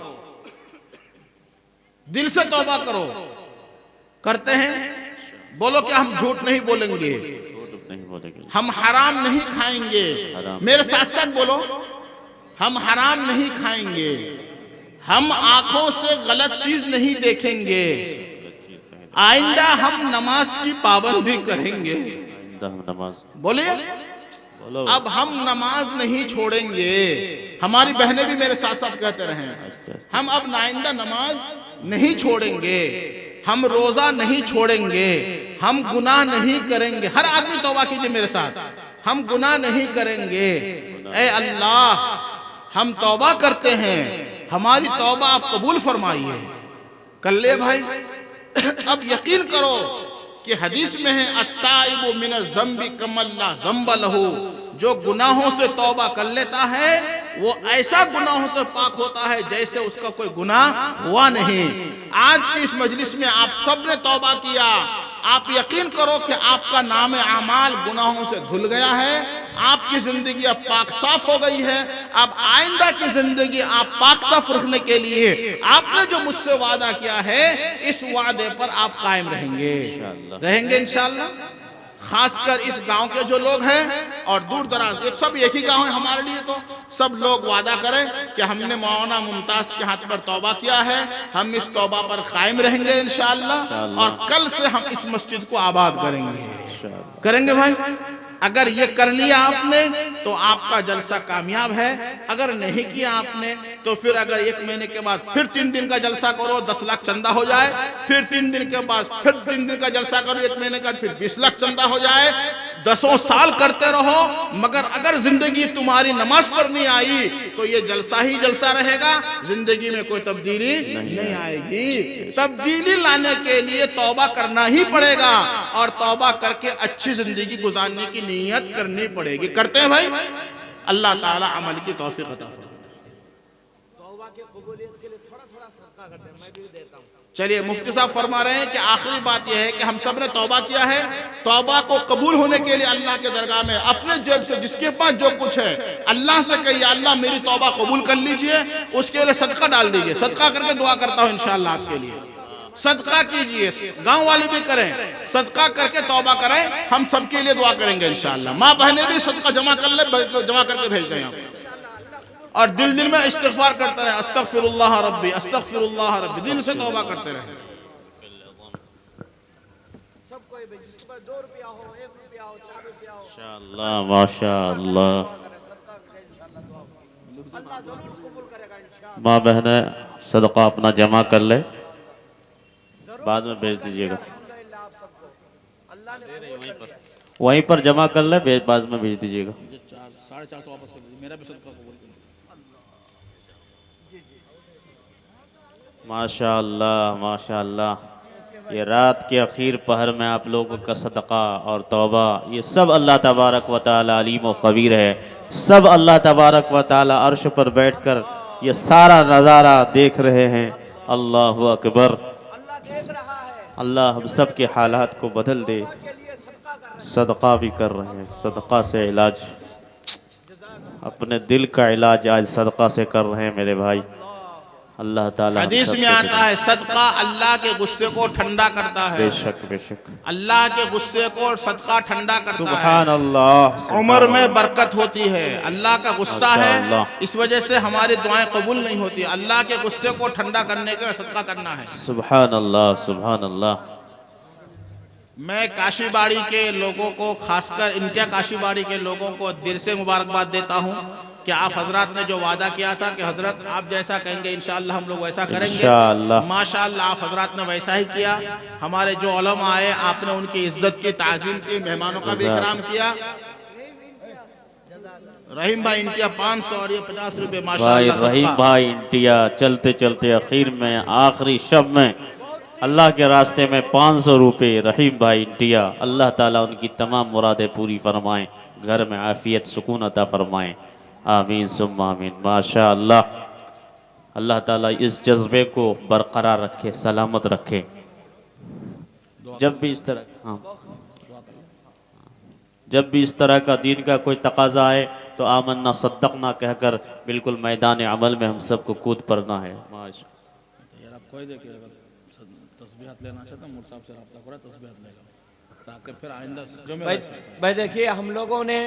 दिल से तौबा करो। करते हैं? बोलो कि हम झूठ नहीं बोलेंगे, हम हराम नहीं खाएंगे। मेरे साथ साथ बोलो, हम हराम नहीं खाएंगे, हम आंखों से गलत चीज नहीं देखेंगे, आइंदा हम नमाज की पाबंदी करेंगे। नमाज बोलिए, अब हम नमाज नहीं छोड़ेंगे। हमारी बहनें भी मेरे साथ साथ कहते रहे, हम अब आइंदा नमाज नहीं छोड़ेंगे, हम रोजा नहीं छोड़ेंगे, हम गुनाह नहीं करेंगे। हर आदमी तौबा कीजिए मेरे साथ, हम गुनाह नहीं करेंगे। ए अल्लाह, हम तौबा करते हैं, हमारी तौबा आप कबूल फरमाइए। कर ले भाई। अब यकीन करो कि हदीस में है अत्ताइबु मिन ज़म्बि कमल्ला ज़म्ब लहू, जो गुनाहों से तौबा कर लेता है वो ऐसा गुनाहों से पाक होता है जैसे उसका कोई गुनाह हुआ नहीं। आज की इस मजलिस में आप सब ने तौबा किया, आप यकीन करो कि आपका नाम आमाल गुनाहों से धुल गया है, आपकी जिंदगी अब पाक साफ हो गई है। अब आइंदा की जिंदगी आप पाक साफ रखने के लिए आपने जो मुझसे वादा किया है, इस वादे पर आप कायम रहेंगे इंशाअल्लाह। खासकर इस गांव के जो लोग हैं और दूर दराज, ये सब एक ही गांव है हमारे लिए, तो सब लोग वादा करें कि हमने मौलाना मुमताज के हाथ पर तौबा किया है, हम इस तौबा पर कायम रहेंगे इंशाअल्लाह, और कल से हम इस मस्जिद को आबाद करेंगे भाई। अगर ये कर लिया आपने तो आपका जलसा कामयाब है, अगर नहीं किया आपने तो फिर अगर 1 महीने के बाद फिर 3 दिन का जलसा करो 10 लाख चंदा हो जाए, फिर 3 दिन के बाद फिर 3 दिन का जलसा करो 1 महीने का फिर 20 लाख चंदा हो जाए। 10 साल करते रहो, मगर अगर जिंदगी तुम्हारी नमाज पर नहीं आई तो ये जलसा ही जलसा रहेगा, जिंदगी में कोई तब्दीली नहीं आएगी। तब्दीली लाने के लिए तौबा करना ही पड़ेगा, और तौबा करके अच्छी जिंदगी गुजारने की नियत करनी पड़ेगी। करते हैं भाई, अल्लाह ताला अमल की तौफीक अता फरमाए। तौबा की कबूलियत के लिए थोड़ा सदका करते हैं, मैं भी देता हूं। चलिए, मुफ्ती साहब फरमा रहे हैं कि आखिरी बात यह है कि हम सब ने तौबा किया है, तौबा को कबूल होने के लिए अल्लाह के दरगाह में अपने जेब से जिसके पास जो कुछ है अल्लाह से कहिए, अल्लाह मेरी तौबा कबूल कर लीजिए, उसके लिए सदका डाल दीजिए। सदका करके दुआ करता हूं इंशाअल्लाह आपके लिए। सदका कीजिए, गांव वाले भी करें, सदका करके तौबा करें, हम सबके लिए दुआ करेंगे इंशाअल्लाह। माँ बहनें भी सदका जमा कर ले, जमा करके भेज दें यहाँ, और दिल दिल में इस्तिग़फ़ार करते रहे, अस्तग़फ़िरुल्लाह रब्बी अस्तग़फ़िरुल्लाह रब्बी, दिल से तौबा करते रहे। सब कोई जिसके पास 2 रुपया हो, 1 रुपया हो, 4 रुपया हो, इंशाअल्लाह माशाअल्लाह अल्लाह जरूर कबूल करेगा इंशाअल्लाह। माँ बहनें सदका अपना जमा कर ले, बाद में भेज दीजिएगा, वहीं पर जमा कर ले, बाद में भेज दीजिएगा। 450 वापस कर दीजिए, मेरा भी सदका कबूल कर। माशाअल्लाह माशाअल्लाह, ये रात के आखिर पहर में आप लोगों का सदका और तौबा, ये सब अल्लाह तबारक व तआला अलीम व खबीर है। सब अल्लाह तबारक व तआला अर्श पर बैठकर ये सारा नज़ारा देख रहे हैं। अल्लाहु अकबर। अल्लाह हम सब के हालात को बदल दे। सदका भी कर रहे हैं, सदका से इलाज, अपने दिल का इलाज आज सदका से कर रहे हैं मेरे भाई। अल्लाह ताला, हदीस में आता है सदका अल्लाह के गुस्से को ठंडा करता है। बेशक बेशक, अल्लाह के गुस्से को सदका ठंडा करता है। सुभान अल्लाह। उम्र में बरकत होती है। अल्लाह का गुस्सा है, इस वजह से हमारी दुआएं कबूल नहीं होती। अल्लाह के गुस्से को ठंडा करने के लिए सदका करना है। सुभान अल्लाह सुभान अल्लाह। मैं काशीबाड़ी के लोगों को, खासकर इंडिया काशीबाड़ी के लोगों को दिल से मुबारकबाद देता हूँ कि आप हजरत ने जो वादा किया था कि हजरत आप जैसा कहेंगे इंशाअल्लाह हम लोग वैसा करेंगे। माशाअल्लाह आप हजरत ने वैसा ही किया। हमारे जो उलमा आए, आपने उनकी इज्जत की, ताज़ीम की, मेहमानों का भी इकराम किया। रहीम भाई इंडिया 500 और ये 50 रुपये माशाअल्लाह। रहीम भाई इंडिया चलते चलते आखिर में, आखिरी शब में अल्लाह के रास्ते में 500 रुपये। रहीम भाई इंडिया, अल्लाह ताला उनकी तमाम मुरादें पूरी फरमाएं, घर में आफियत सुकून अता फरमाएं। आमीन सुम्मा आमीन। माशा अल्लाह, अल्लाह ताला इस जज्बे को बरकरार रखे, सलामत रखे। जब भी इस तरह का दीन का कोई तकाजा आए तो आमन्ना सद्दक़ना कहकर बिल्कुल मैदान अमल में हम सबको कूद पड़ना है। यार आप कोई देखिए, अगर तस्बीहात लेना चाहता हूं, मुर्सा साहब से रब्ता करा, तस्बीहात लेगा ताकि फिर आइंदा जो भाई देखिए, हम लोगों ने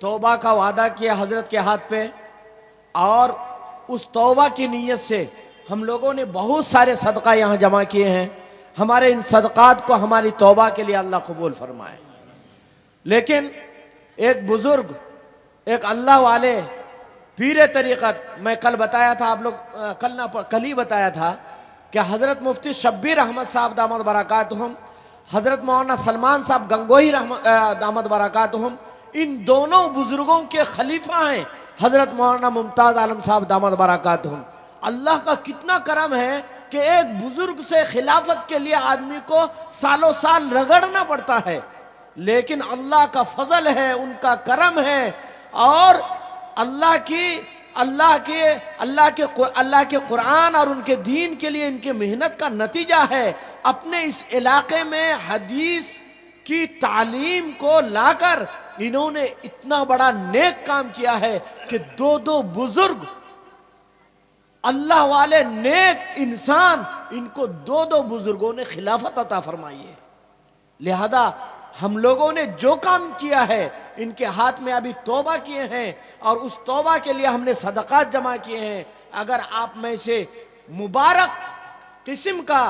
तौबा का वादा किया हजरत के हाथ पे, और उस तौबा की नीयत से हम लोगों ने बहुत सारे सदका यहाँ जमा किए हैं। हमारे इन सदकात को हमारी तौबा के लिए अल्लाह कबूल फरमाए। लेकिन एक बुजुर्ग, एक अल्लाह वाले पीर तरीक़त, मैं कल बताया था, आप लोग कल ही बताया था कि हज़रत मुफ्ती शब्बीर अहमद साहब दामद बरकातुहुम, हज़रत मौलाना सलमान साहब गंगोही दामद बरकातुहुम, इन दोनों बुजुर्गों के खलीफा हैं हज़रत मौलाना मुमताज़ आलम साहब दामद बरकातुहुम। अल्लाह का कितना करम है कि एक बुजुर्ग से खिलाफत के लिए आदमी को सालों साल रगड़ना पड़ता है, लेकिन अल्लाह का फजल है, उनका करम है और अल्लाह के कुरान और उनके दीन के लिए इनकी मेहनत का नतीजा है। अपने इस इलाके में हदीस की तालीम को लाकर इन्होंने इतना बड़ा नेक काम किया है कि दो दो बुजुर्ग अल्लाह वाले नेक इंसान, इनको दो दो बुजुर्गों ने खिलाफत अता फरमाई है। लिहाजा हम लोगों ने जो काम किया है इनके हाथ में अभी तौबा किए हैं और उस तौबा के लिए हमने सदक़ात जमा किए हैं। अगर आप में से मुबारक किस्म का